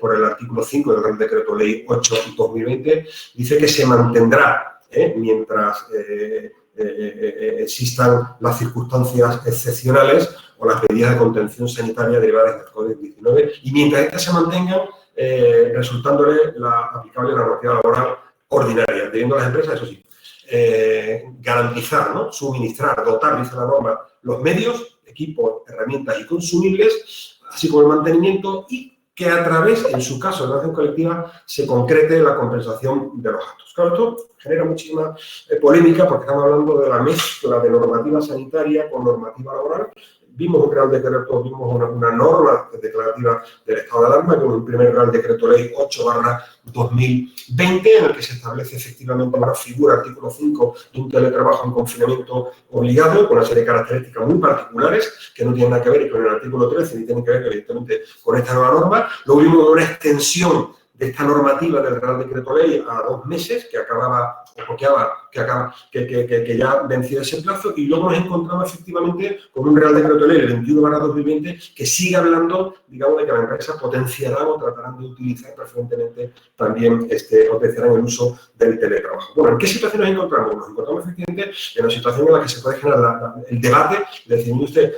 por el artículo 5 del Real Decreto Ley 8/2020, dice que se mantendrá mientras existan las circunstancias excepcionales o las medidas de contención sanitaria derivadas del COVID-19 y mientras estas se mantengan resultándole aplicable la normativa laboral ordinaria, teniendo las empresas, eso sí, garantizar, ¿no?, suministrar, dotar, dice la norma, los medios, equipos, herramientas y consumibles, así como el mantenimiento, y que a través, en su caso, de la relación colectiva, se concrete la compensación de los gastos. Claro, esto genera muchísima polémica porque estamos hablando de la mezcla de normativa sanitaria con normativa laboral. Vimos un Real Decreto, vimos una norma declarativa del estado de alarma, que es el primer Real Decreto Ley 8/2020, en el que se establece efectivamente una figura, artículo 5, de un teletrabajo en confinamiento obligado, con una serie de características muy particulares, que no tienen nada que ver con el artículo 13, ni tienen que ver, evidentemente, con esta nueva norma. Luego vimos una extensión de esta normativa del Real Decreto Ley a 2 meses, que ya venció ese plazo, y luego nos encontramos efectivamente con un Real Decreto Ley, el 21/2020, que sigue hablando, digamos, de que las empresas potenciarán o tratarán de utilizar preferentemente también potenciarán el uso del teletrabajo. Bueno, ¿en qué situación nos encontramos? Nos encontramos efectivamente en una situación en la que se puede generar el debate de decir, usted,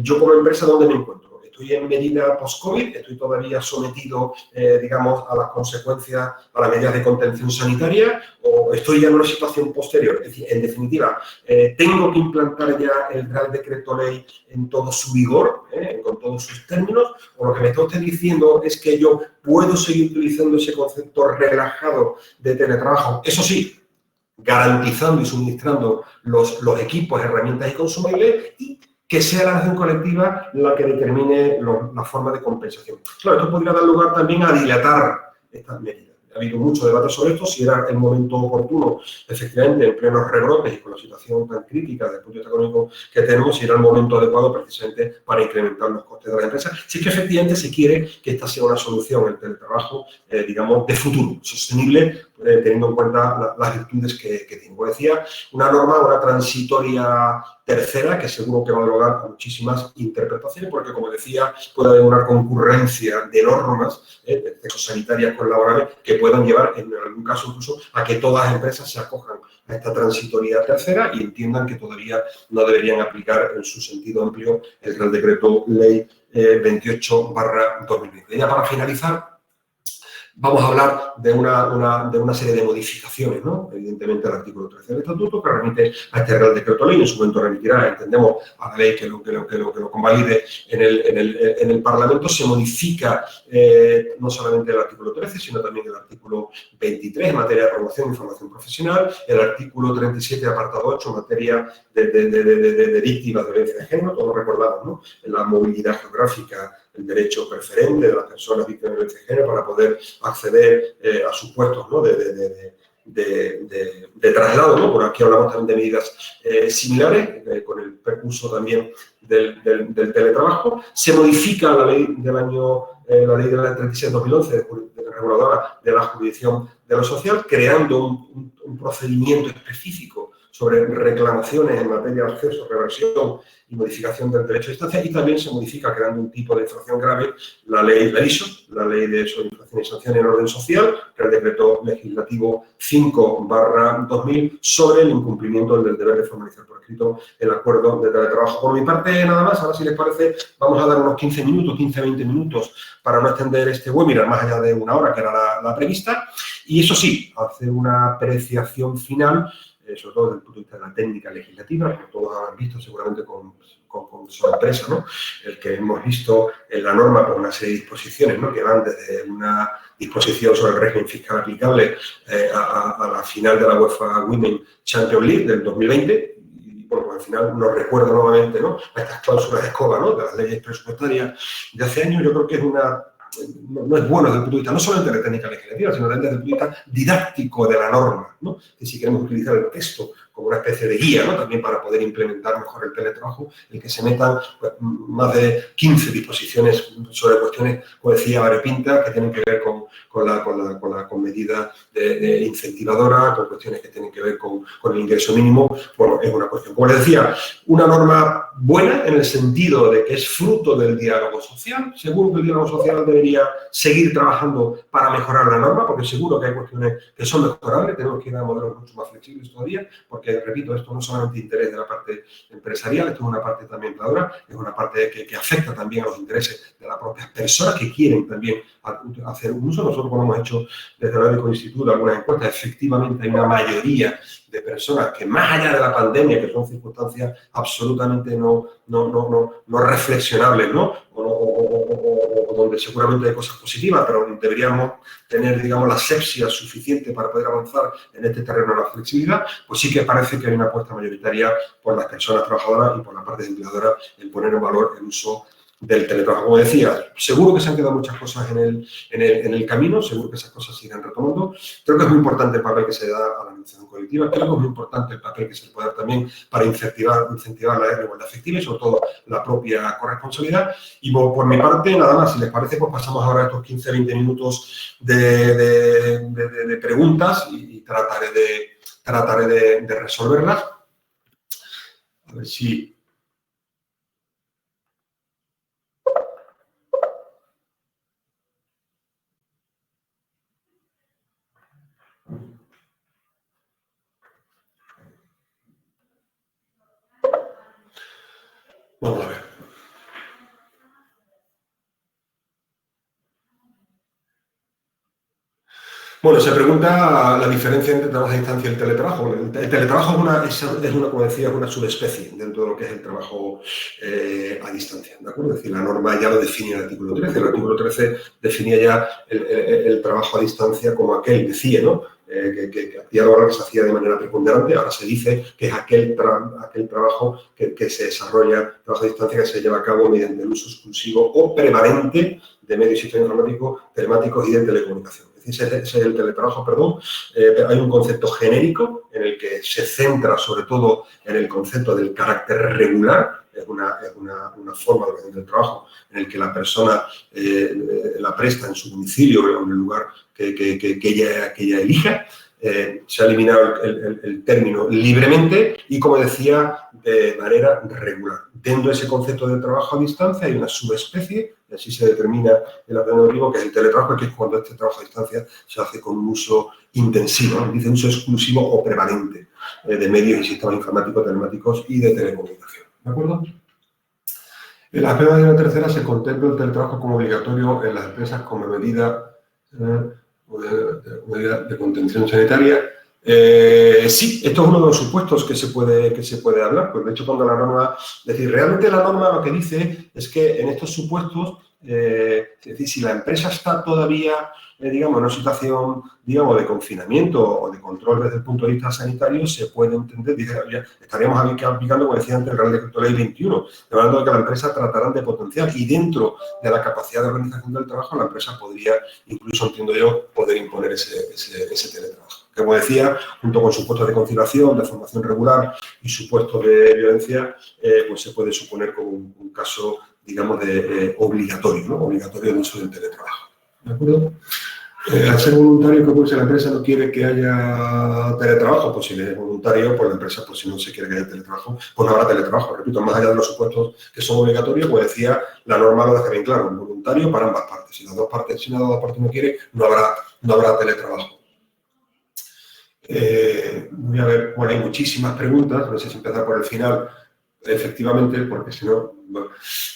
yo como empresa, ¿dónde me encuentro? Estoy en medida post-COVID, estoy todavía sometido, digamos, a las consecuencias, a las medidas de contención sanitaria, o estoy ya en una situación posterior. Es decir, en definitiva, tengo que implantar ya el Real Decreto Ley en todo su vigor, con todos sus términos, o lo que me está usted diciendo es que yo puedo seguir utilizando ese concepto relajado de teletrabajo, eso sí, garantizando y suministrando los equipos, herramientas y consumibles, y que sea la relación colectiva la que determine la forma de compensación. Claro, esto podría dar lugar también a dilatar estas medidas. ha habido mucho debate sobre esto, si era el momento oportuno, efectivamente, en plenos rebrotes y con la situación tan crítica desde el punto de vista económico que tenemos, si era el momento adecuado precisamente para incrementar los costes de las empresas. Si es que efectivamente se quiere que esta sea una solución, el teletrabajo, digamos, de futuro, sostenible, teniendo en cuenta las virtudes que tiene. Como decía, una norma, una transitoria tercera, que seguro que va a dar lugar a muchísimas interpretaciones, porque, como decía, puede haber una concurrencia de normas, sanitarias con laborales, que puedan llevar, en algún caso incluso, a que todas las empresas se acojan a esta transitoria tercera y entiendan que todavía no deberían aplicar en su sentido amplio el Real Decreto Ley 28/2020. Ya para finalizar, vamos a hablar de una serie de modificaciones, ¿no? Evidentemente, el artículo 13 del Estatuto, que remite a este Real Decreto Ley, en su momento remitirá, entendemos, a la ley que lo convalide en el Parlamento. Se modifica no solamente el artículo 13, sino también el artículo 23, en materia de promoción e información profesional, el artículo 37, apartado 8, en materia de víctimas de violencia de género, todos recordamos, ¿no? La movilidad geográfica, el derecho preferente de las personas víctimas de violencia de género para poder acceder a sus puestos, ¿no? de traslado, ¿no? Por aquí hablamos también de medidas similares, con el uso también del teletrabajo. Se modifica la ley del año, la ley de la 36/2011, reguladora de la jurisdicción de lo social, creando un procedimiento específico sobre reclamaciones en materia de acceso, reversión y modificación del derecho a distancia, y también se modifica, creando un tipo de infracción grave, la ley ISO, la ley de infracciones y sanciones en orden social, que es el decreto legislativo 5/2000, sobre el incumplimiento del deber de formalizar por escrito el acuerdo de teletrabajo. Por mi parte, nada más. Ahora, si les parece, vamos a dar unos 15 minutos, 15-20 minutos, para no extender este webinar más allá de una hora, que era la prevista. Y eso sí, hacer una apreciación final, sobre todo desde el punto de vista de la técnica legislativa, que todos habrán visto seguramente con sorpresa, ¿no? El que hemos visto en la norma por una serie de disposiciones, ¿no? Que van desde una disposición sobre el régimen fiscal aplicable a la final de la UEFA Women Champions League del 2020. Y, bueno, al final nos recuerda nuevamente, ¿no?, a estas cláusulas de escoba, ¿no?, de las leyes presupuestarias de hace años. Yo creo que es no es bueno desde el punto de vista no solamente de la técnica legislativa, sino también desde el punto de vista didáctico de la norma, ¿no? Que si queremos utilizar el texto como una especie de guía, ¿no?, también para poder implementar mejor el teletrabajo, el que se metan pues, más de 15 disposiciones sobre cuestiones, como decía, variopintas, que tienen que ver con medidas de incentivadora, con cuestiones que tienen que ver con el ingreso mínimo. Bueno, es una cuestión, como les decía, una norma buena en el sentido de que es fruto del diálogo social. Seguro que el diálogo social debería seguir trabajando para mejorar la norma, porque seguro que hay cuestiones que son mejorables. Tenemos que ir a modelos mucho más flexibles todavía, porque, repito, esto no solamente interés de la parte empresarial, esto es una parte también empleadora, es una parte que afecta también a los intereses de las propias personas que quieren también hacer un uso. Nosotros, como hemos hecho desde el Médico Instituto algunas encuestas, efectivamente hay una mayoría de personas que, más allá de la pandemia, que son circunstancias absolutamente no reflexionables, ¿no? O donde seguramente hay cosas positivas, pero deberíamos tener, digamos, la asepsia suficiente para poder avanzar en este terreno de la flexibilidad, pues sí que parece que hay una apuesta mayoritaria por las personas trabajadoras y por la parte empleadora en poner en valor el uso del teletrabajo. Como decía, seguro que se han quedado muchas cosas en el camino, seguro que esas cosas siguen retomando. Creo que es muy importante el papel que se da a la negociación colectiva, creo que es muy importante el papel que se puede dar también para incentivar la igualdad efectiva y sobre todo la propia corresponsabilidad. Y por mi parte, nada más, si les parece, pues pasamos ahora a estos 15-20 minutos de preguntas y trataré de resolverlas. A ver si... Vamos a ver. Bueno, se pregunta la diferencia entre trabajo a distancia y el teletrabajo. El teletrabajo como decía, es una subespecie dentro de lo que es el trabajo a distancia, ¿de acuerdo? Es decir, la norma ya lo define en el artículo 13. El artículo 13 definía ya el trabajo a distancia como aquel, decía, ¿no?, que actividad laboral que se hacía de manera preponderante. Ahora se dice que es aquel trabajo que se desarrolla, trabajo a distancia, que se lleva a cabo mediante el uso exclusivo o prevalente de medios y sistemas informáticos, telemáticos y de telecomunicación. Es ese el teletrabajo, perdón, hay un concepto genérico en el que se centra sobre todo en el concepto del carácter regular. Es una forma de organización del trabajo en el que la persona la presta en su domicilio o en el lugar que ella elija. Se ha eliminado el término libremente y, como decía, de manera regular. Dentro de ese concepto de trabajo a distancia hay una subespecie, y así se determina el acrónimo, que es el teletrabajo, que es cuando este trabajo a distancia se hace con un uso intensivo, ¿no? Dice uso exclusivo o prevalente de medios y sistemas informáticos, telemáticos y de telecomunicación. ¿De acuerdo? En la regla tercera se contempla el teletrabajo como obligatorio en las empresas como medida de contención sanitaria. Sí, esto es uno de los supuestos que se puede hablar. Pues de hecho, cuando la norma, es decir, realmente la norma lo que dice es que en estos supuestos, es decir, si la empresa está todavía, digamos, en una situación, digamos, de confinamiento o de control desde el punto de vista sanitario, se puede entender, dice, ya estaríamos aplicando, como decía antes, el Real Decreto Ley 21, hablando de que la empresa tratarán de potenciar y dentro de la capacidad de organización del trabajo, la empresa podría, incluso entiendo yo, poder imponer ese teletrabajo. Como decía, junto con supuestos de conciliación, de formación regular y supuestos de violencia, pues se puede suponer como un caso, digamos, de obligatorio, ¿no? Obligatorio el uso del teletrabajo. ¿De acuerdo? Al ser voluntario, como si la empresa no quiere que haya teletrabajo, pues si es voluntario, pues la empresa, pues si no se quiere que haya teletrabajo, pues no habrá teletrabajo. Repito, más allá de los supuestos que son obligatorios, pues decía, la norma lo deja bien claro, voluntario para ambas partes. Si las dos partes no quiere, no habrá teletrabajo. Voy a ver, bueno, hay muchísimas preguntas, no sé si empezar por el final, efectivamente, porque si no, bueno,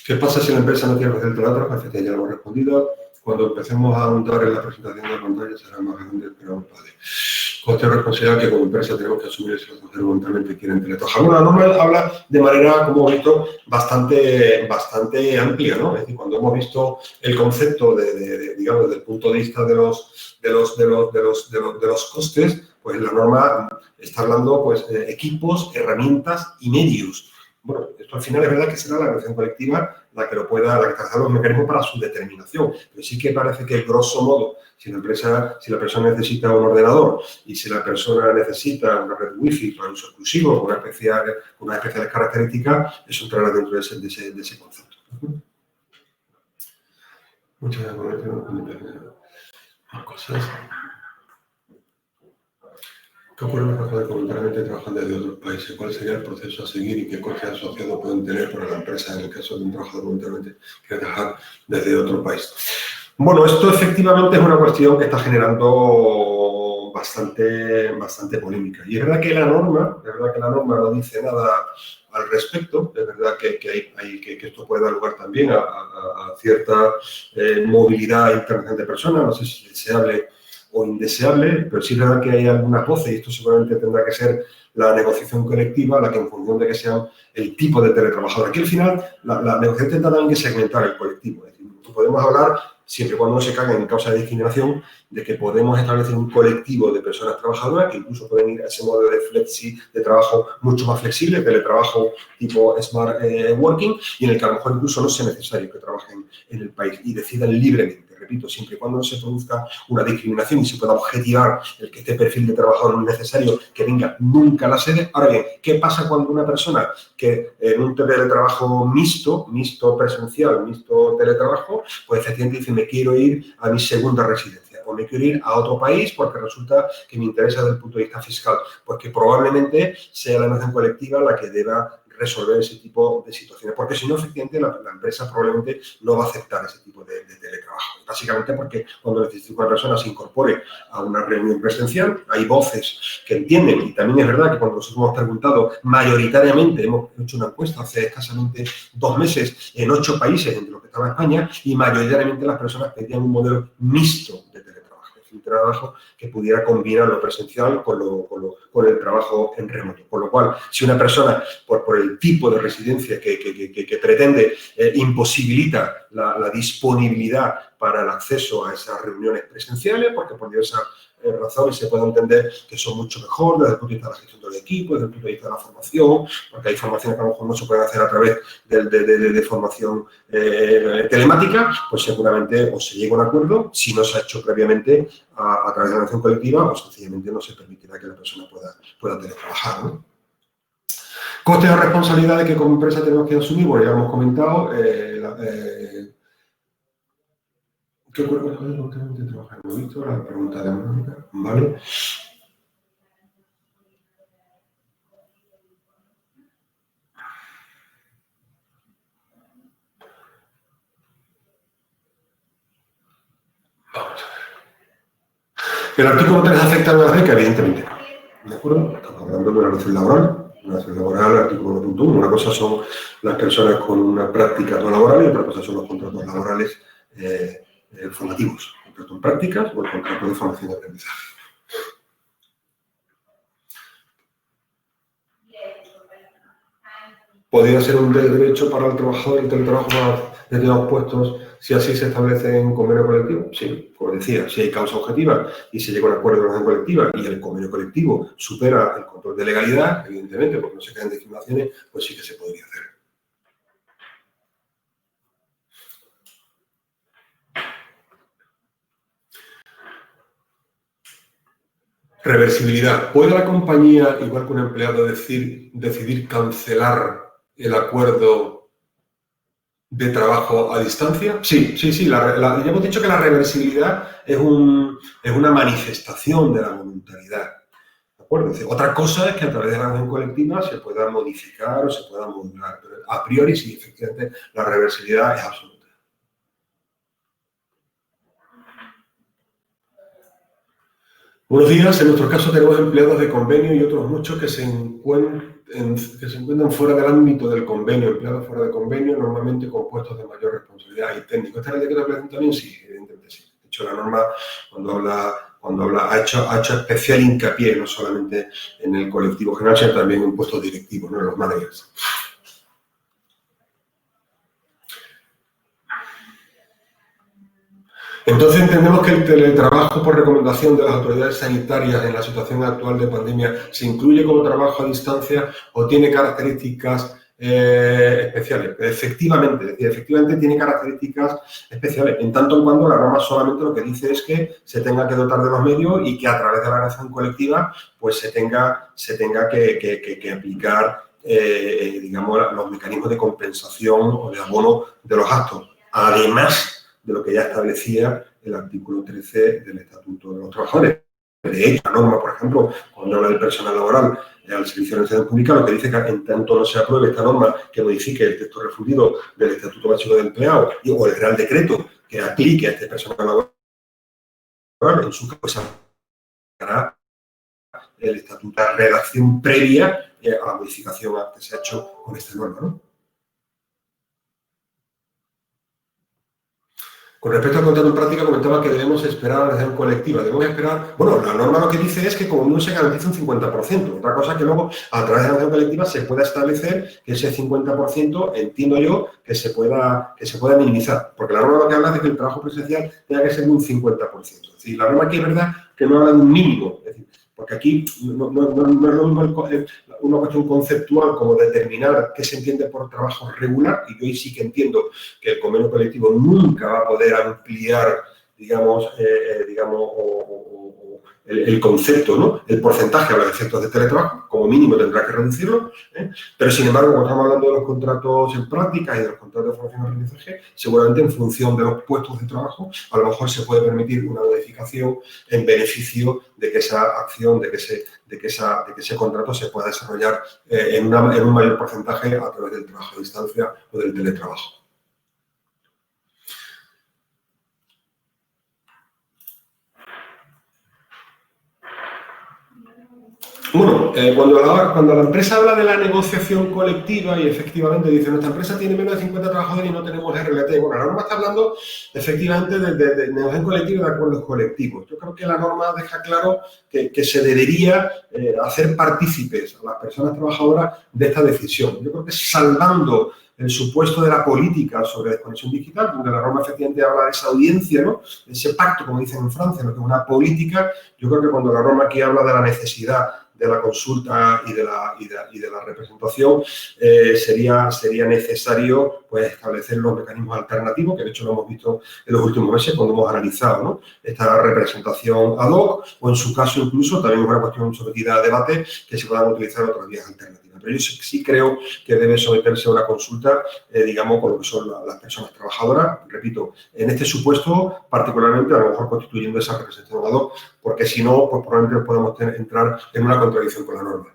¿qué pasa si la empresa no quiere ofrecer el teletrabajo? Efectivamente, ya lo hemos respondido. Cuando empecemos a ahondar en la presentación de la pantalla será más grande, pero vale. Coste responsabilidad que como empresa tenemos que asumir si los mujeres voluntariamente quieren teletrabajar. Bueno, la norma habla de manera, como hemos visto, bastante amplia, ¿no? Es decir, cuando hemos visto el concepto digamos, desde el punto de vista de los costes, pues la norma está hablando, pues, equipos, herramientas y medios. Bueno, esto al final es verdad que será la negociación colectiva la que trazar los mecanismos para su determinación. Pero sí que parece que, grosso modo, si la persona necesita un ordenador y si la persona necesita una red wifi para uso exclusivo, con unas especiales características, eso entrará dentro de ese concepto. Muchas cosas. ¿Qué ocurre en los trabajadores que voluntariamente trabajan desde otros países? ¿Cuál sería el proceso a seguir y qué costes asociados pueden tener para la empresa en el caso de un trabajador voluntariamente que trabajar desde otro país? Bueno, esto efectivamente es una cuestión que está generando bastante polémica. Y es verdad que la norma no dice nada al respecto. Es verdad que esto puede dar lugar también a cierta movilidad internacional de personas, no sé si deseable o indeseable, pero sí es verdad que hay algunas voces, y esto seguramente tendrá que ser la negociación colectiva, la que en función de que sea el tipo de teletrabajador. Aquí al final la negociación tendrá también que segmentar el colectivo. Es decir, podemos hablar, siempre y cuando no se caiga en causa de discriminación, de que podemos establecer un colectivo de personas trabajadoras que incluso pueden ir a ese modo de trabajo mucho más flexible, teletrabajo tipo smart working, y en el que a lo mejor incluso no sea necesario que trabajen en el país y decidan libremente. Repito, siempre y cuando no se produzca una discriminación y se pueda objetivar el que este perfil de trabajador no es necesario que venga nunca a la sede. Ahora bien, ¿qué pasa cuando una persona que en un teletrabajo mixto presencial, mixto teletrabajo, pues efectivamente dice, me quiero ir a mi segunda residencia o me quiero ir a otro país porque resulta que me interesa desde el punto de vista fiscal? Pues que probablemente sea la negociación colectiva la que deba resolver ese tipo de situaciones, porque si no, efectivamente, la empresa probablemente no va a aceptar ese tipo de teletrabajo. Básicamente porque cuando necesita que una persona se incorpore a una reunión presencial, hay voces que entienden, y también es verdad que cuando nosotros hemos preguntado, mayoritariamente hemos hecho una encuesta hace escasamente 2 meses en 8 países, entre los que estaba España, y mayoritariamente las personas pedían un modelo mixto de teletrabajo. Un trabajo que pudiera combinar lo presencial con el trabajo en remoto. Con lo cual, si una persona, por el tipo de residencia que pretende, imposibilita la disponibilidad para el acceso a esas reuniones presenciales, porque por diversas razones se puede entender que son mucho mejor desde el punto de vista de la gestión del equipo, desde el punto de vista de la formación, porque hay formaciones que a lo mejor no se pueden hacer a través de formación telemática, pues seguramente o se llega a un acuerdo, si no se ha hecho previamente a través de la negociación colectiva, o sencillamente no se permitirá que la persona pueda teletrabajar, ¿no? Costes o responsabilidades que como empresa tenemos que asumir, bueno, ya hemos comentado, ¿qué ocurre con el trabajar? Hemos visto la pregunta de Mónica, ¿vale? Vamos a ver. ¿El artículo 3 afecta a la beca? Evidentemente no. ¿De acuerdo? Estamos hablando de una relación laboral. Una relación laboral, artículo 1.1. Una cosa son las personas con una práctica no laboral y otra cosa son los contratos laborales formativos. El contrato en prácticas o el contrato de formación y aprendizaje. ¿Podría ser un derecho para el trabajador el teletrabajo para determinados puestos si así se establece en convenio colectivo? Sí, como decía, si hay causa objetiva y se llega a un acuerdo de negociación colectiva y el convenio colectivo supera el control de legalidad, evidentemente, porque no se caen discriminaciones, pues sí que se podría hacer. Reversibilidad. ¿Puede la compañía, igual que un empleado, decidir cancelar el acuerdo de trabajo a distancia? Sí. Ya hemos dicho que la reversibilidad es una manifestación de la voluntariedad. ¿De acuerdo? Otra cosa es que a través de la negociación colectiva se pueda modificar o se pueda modular, pero a priori sí, efectivamente, la reversibilidad es absoluta. Buenos días. En nuestro caso tenemos empleados de convenio y otros muchos que se encuentran fuera del ámbito del convenio, empleados fuera de convenio, normalmente con puestos de mayor responsabilidad y técnico. ¿Esta es la de que te preguntan también? Sí, evidentemente sí. De hecho, la norma, cuando habla ha hecho especial hincapié no solamente en el colectivo general, sino también en puestos directivos, ¿no? En los managers. Entonces entendemos que el teletrabajo por recomendación de las autoridades sanitarias en la situación actual de pandemia se incluye como trabajo a distancia o tiene características especiales. Efectivamente tiene características especiales, en tanto en cuando la norma solamente lo que dice es que se tenga que dotar de los medios y que a través de la negociación colectiva pues se tenga que aplicar digamos, los mecanismos de compensación o de abono de los gastos. Además de lo que ya establecía el artículo 13 del Estatuto de los Trabajadores. De hecho, la norma, por ejemplo, cuando habla del personal laboral al servicio de la administración pública, lo que dice que en tanto no se apruebe esta norma que modifique el texto refundido del Estatuto Básico del Empleado o el Real Decreto que aplique a este personal laboral, en su caso, hará el Estatuto de redacción previa a la modificación que se ha hecho con esta norma, ¿no? Con respecto al contrato en práctica, comentaba que debemos esperar a la negociación colectiva. Debemos esperar... Bueno, la norma lo que dice es que como no se garantiza un 50%. Otra cosa que luego, a través de la negociación colectiva, se pueda establecer que ese 50%, entiendo yo, que se pueda minimizar. Porque la norma lo que habla es de que el trabajo presencial tenga que ser de un 50%. Es decir, la norma aquí es verdad que no habla de un mínimo. Es decir, porque aquí no es lo mismo una cuestión conceptual como determinar qué se entiende por trabajo regular, y yo ahí sí que entiendo que el convenio colectivo nunca va a poder ampliar, digamos, el concepto, ¿no? El porcentaje a los efectos de teletrabajo, como mínimo tendrá que reducirlo, pero sin embargo, cuando estamos hablando de los contratos en práctica y de los contratos de formación y aprendizaje, seguramente en función de los puestos de trabajo, a lo mejor se puede permitir una modificación en beneficio de que esa acción, de que ese contrato se pueda desarrollar en un mayor porcentaje a través del trabajo a distancia o del teletrabajo. Bueno, cuando la empresa habla de la negociación colectiva y efectivamente dice nuestra empresa tiene menos de 50 trabajadores y no tenemos RLT, bueno, la norma está hablando efectivamente de negociación colectiva y de acuerdos colectivos. Yo creo que la norma deja claro que se debería hacer partícipes a las personas trabajadoras de esta decisión. Yo creo que salvando el supuesto de la política sobre desconexión digital, donde la norma efectivamente habla de esa audiencia, ¿no? De ese pacto, como dicen en Francia, ¿no? Que es una política. Yo creo que cuando la norma aquí habla de la necesidad de la consulta y de la representación, sería necesario pues, establecer los mecanismos alternativos, que de hecho lo hemos visto en los últimos meses cuando hemos analizado, ¿no? Esta representación ad hoc, o en su caso incluso, también es una cuestión sometida a debate, que se puedan utilizar otras vías alternativas. Pero yo sí creo que debe someterse a una consulta, digamos, con lo que son las personas trabajadoras, repito, en este supuesto particularmente, a lo mejor constituyendo esa representación ad hoc, porque si no, pues probablemente podemos entrar en una contradicción con la norma.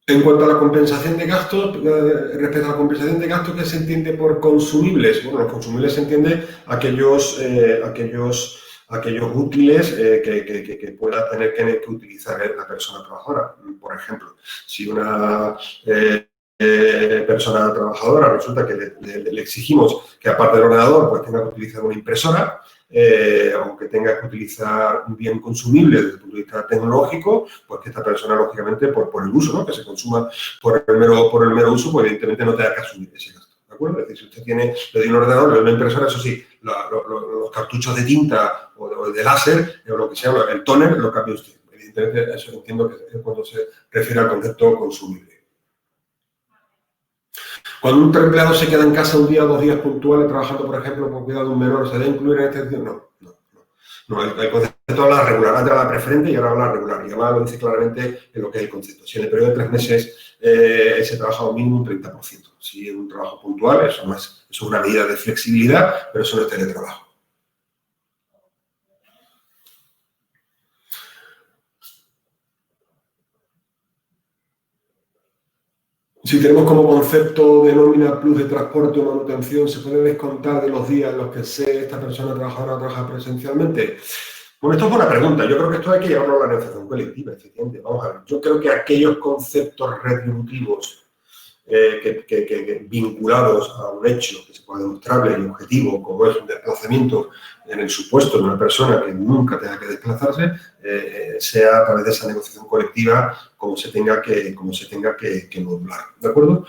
En cuanto a la compensación de gastos, respecto a la compensación de gastos, ¿qué se entiende por consumibles? Bueno, los consumibles se entiende aquellos útiles que pueda tener que utilizar la persona trabajadora. Por ejemplo, si una persona trabajadora resulta que le exigimos que aparte del ordenador pues tenga que utilizar una impresora, aunque tenga que utilizar un bien consumible desde el punto de vista tecnológico, pues que esta persona, lógicamente, por el uso, ¿no? Que se consuma por el mero uso, pues evidentemente no tenga que asumir ese gasto. ¿De acuerdo? Es decir, si usted le da un ordenador, le da una impresora, eso sí, los cartuchos de tinta o de láser, o lo que sea, el tóner, lo cambia usted. Evidentemente, eso entiendo que es cuando se refiere al concepto consumible. Cuando un empleado se queda en casa un día o 2 días puntuales trabajando, por ejemplo, con cuidado de un menor, ¿se debe incluir en esta excepción? No, el concepto habla regular, antes habla preferente y ahora habla regular. Y además lo dice claramente en lo que es el concepto. Si en el periodo de 3 meses se trabaja un mínimo un 30%. Si es un trabajo puntual, eso es una medida de flexibilidad, pero eso no es teletrabajo. Si tenemos como concepto de nómina plus de transporte o manutención, ¿se puede descontar de los días en los que esta persona trabajadora trabaja presencialmente? Bueno, esto es buena pregunta. Yo creo que esto hay que llevarlo a la negociación colectiva, efectivamente. Vamos a ver, yo creo que aquellos conceptos retributivos vinculados a un hecho que se puede demostrable y objetivo, como es un desplazamiento en el supuesto de una persona que nunca tenga que desplazarse, sea a través de esa negociación colectiva como se tenga que modular, ¿de acuerdo?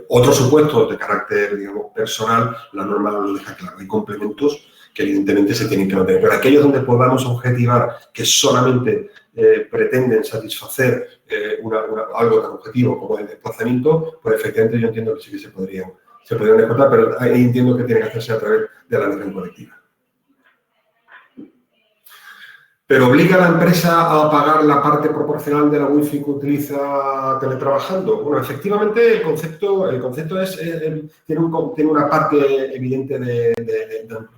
Otros supuestos de carácter, digamos, personal, la norma lo deja claro. Hay complementos que evidentemente se tienen que mantener. Pero aquellos donde podamos objetivar que solamente pretenden satisfacer algo tan objetivo como el desplazamiento, pues efectivamente yo entiendo que sí que se podrían descontar, pero ahí entiendo que tiene que hacerse a través de la negociación colectiva. ¿Pero obliga a la empresa a pagar la parte proporcional de la wifi que utiliza teletrabajando? Bueno, efectivamente el concepto tiene una parte evidente de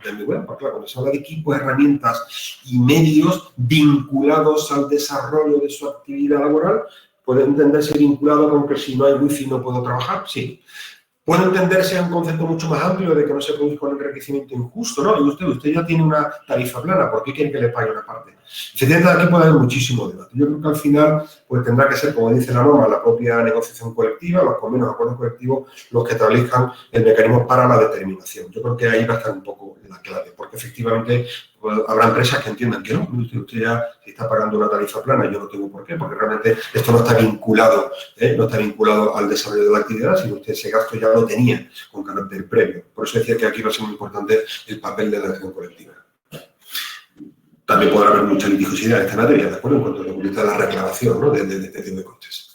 ambigüedad, porque claro, cuando se habla de equipos, herramientas y medios vinculados al desarrollo de su actividad laboral, puede entenderse vinculado con que si no hay wifi no puedo trabajar, sí. Puede entenderse un concepto mucho más amplio de que no se produzca un enriquecimiento injusto, ¿no? Y usted ya tiene una tarifa plana, ¿por qué quiere que le pague una parte? Efectivamente, aquí puede haber muchísimo debate. Yo creo que al final pues, tendrá que ser, como dice la norma, la propia negociación colectiva, los convenios, acuerdos colectivos, los que establezcan el mecanismo para la determinación. Yo creo que ahí va a estar un poco la clave, porque efectivamente pues, habrá empresas que entiendan que no, usted ya está pagando una tarifa plana, yo no tengo por qué, porque realmente esto no está vinculado al desarrollo de la actividad, sino usted ese gasto ya lo tenía con carácter previo. Por eso decía que aquí va a ser muy importante el papel de la negociación colectiva. También podrá haber mucha litigiosidad en esta materia, ¿de acuerdo? En cuanto a la la reclamación, ¿no? de este tipo de costes.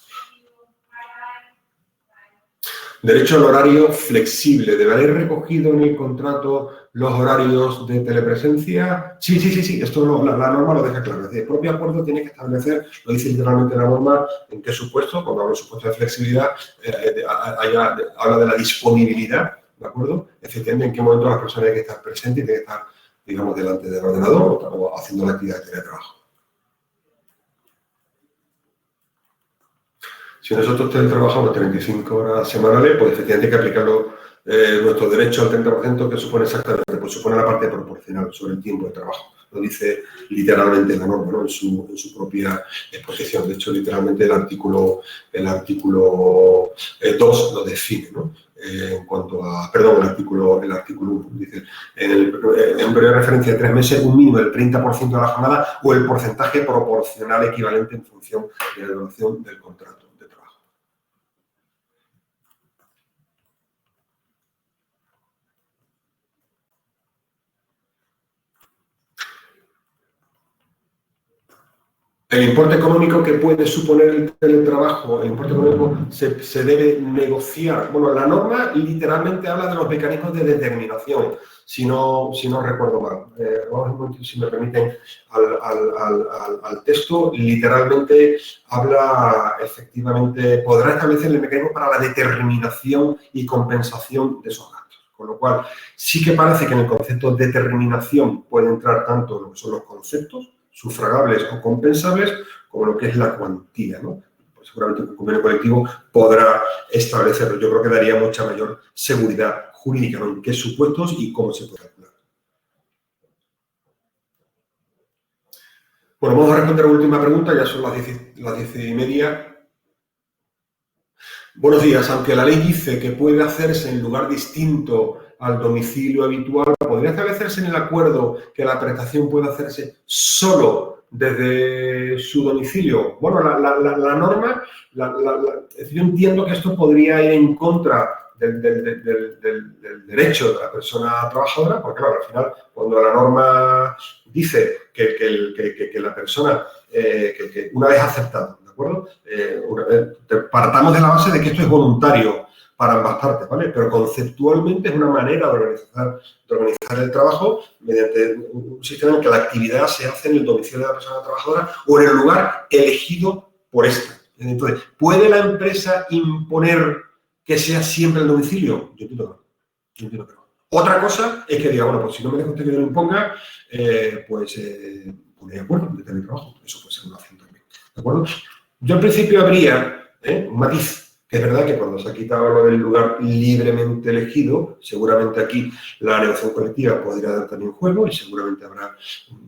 Derecho al horario flexible. ¿Deberá ir recogido en el contrato los horarios de telepresencia? Sí. Esto la norma lo deja claro. Es decir, el propio acuerdo tiene que establecer, lo dice literalmente la norma, en qué supuesto, cuando habla de supuesto de flexibilidad, habla de la disponibilidad, ¿de acuerdo? Efectivamente, en qué momento las personas tienen que estar presentes y tienen que estar, digamos, delante del ordenador o haciendo la actividad de teletrabajo. Si nosotros trabajamos 35 horas semanales, pues efectivamente hay que aplicarlo nuestro derecho al 30%, que supone exactamente, pues supone la parte proporcional sobre el tiempo de trabajo. Lo dice literalmente la norma, ¿no? en su propia exposición. De hecho, literalmente el artículo 2 lo define, ¿no? En cuanto a, perdón, el artículo 1, dice, en un periodo de referencia de 3 meses, un mínimo del 30% de la jornada o el porcentaje proporcional equivalente en función de la duración del contrato. El importe económico que puede suponer el teletrabajo, el importe económico se debe negociar. Bueno, la norma literalmente habla de los mecanismos de determinación, si no recuerdo mal. Vamos, si me permiten, al texto, literalmente habla, efectivamente, podrá establecer el mecanismo para la determinación y compensación de esos gastos. Con lo cual, sí que parece que en el concepto de determinación puede entrar tanto lo que son los conceptos, sufragables o compensables, como lo que es la cuantía, ¿no? Pues seguramente un convenio colectivo podrá establecerlo. Yo creo que daría mucha mayor seguridad jurídica, ¿no? En qué supuestos y cómo se puede calcular. Bueno, vamos a responder a la última pregunta, ya son las 10:30. Buenos días, aunque la ley dice que puede hacerse en lugar distinto al domicilio habitual, ¿podría establecerse en el acuerdo que la prestación puede hacerse solo desde su domicilio? Bueno, la norma, yo entiendo que esto podría ir en contra del derecho de la persona trabajadora, porque claro, al final, cuando la norma dice que la persona, que una vez aceptado, ¿de acuerdo? Partamos de la base de que esto es voluntario para ambas partes, ¿vale? Pero conceptualmente es una manera de organizar el trabajo mediante un sistema en que la actividad se hace en el domicilio de la persona trabajadora o en el lugar elegido por esta. Entonces, ¿puede la empresa imponer que sea siempre el domicilio? Yo entiendo que no. Otra cosa es que diga, bueno, pues si no me deja usted que yo lo imponga, pone de acuerdo de teletrabajo. Eso puede ser una opción también. ¿De acuerdo? Yo en principio habría un matiz, que es verdad que cuando se ha quitado lo del lugar libremente elegido, seguramente aquí la negociación colectiva podría dar también juego y seguramente habrá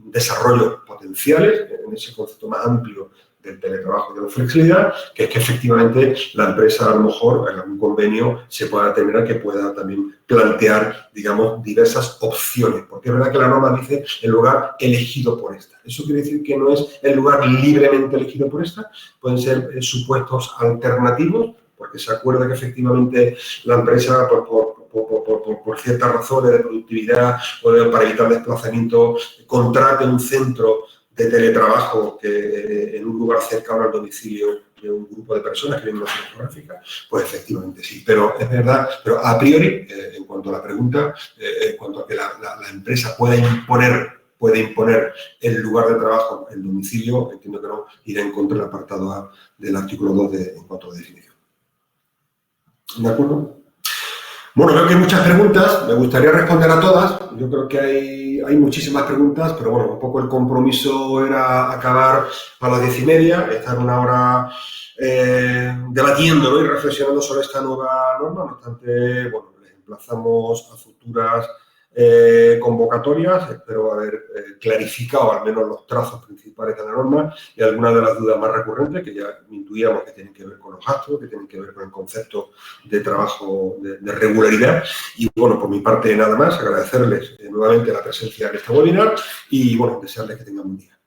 desarrollos potenciales en ese concepto más amplio del teletrabajo y de la flexibilidad, que es que efectivamente la empresa a lo mejor en algún convenio se pueda determinar que pueda también plantear, digamos, diversas opciones, porque es verdad que la norma dice el lugar elegido por esta. Eso quiere decir que no es el lugar libremente elegido por esta, pueden ser supuestos alternativos, porque se acuerda que efectivamente la empresa, por ciertas razones de productividad o para evitar desplazamiento, contrate un centro de teletrabajo que en un lugar cercano al domicilio de un grupo de personas que viven en una zona geográfica, pues efectivamente sí. Pero es verdad, pero a priori, en cuanto a la pregunta, en cuanto a que la empresa pueda imponer el lugar de trabajo, el domicilio, entiendo que no, irá en contra del apartado A del artículo 2 en cuanto a definición. ¿De acuerdo? Bueno, veo que hay muchas preguntas, me gustaría responder a todas. Yo creo que hay muchísimas preguntas, pero bueno, un poco el compromiso era acabar a las 10:30, estar una hora debatiendo, ¿no? Y reflexionando sobre esta nueva norma. No obstante, bueno, les emplazamos a futuras convocatorias. Espero haber clarificado al menos los trazos principales de la norma y algunas de las dudas más recurrentes que ya intuíamos que tienen que ver con los gastos, que tienen que ver con el concepto de trabajo de regularidad. Y bueno, por mi parte nada más, agradecerles nuevamente la presencia en este webinar y bueno, desearles que tengan un día.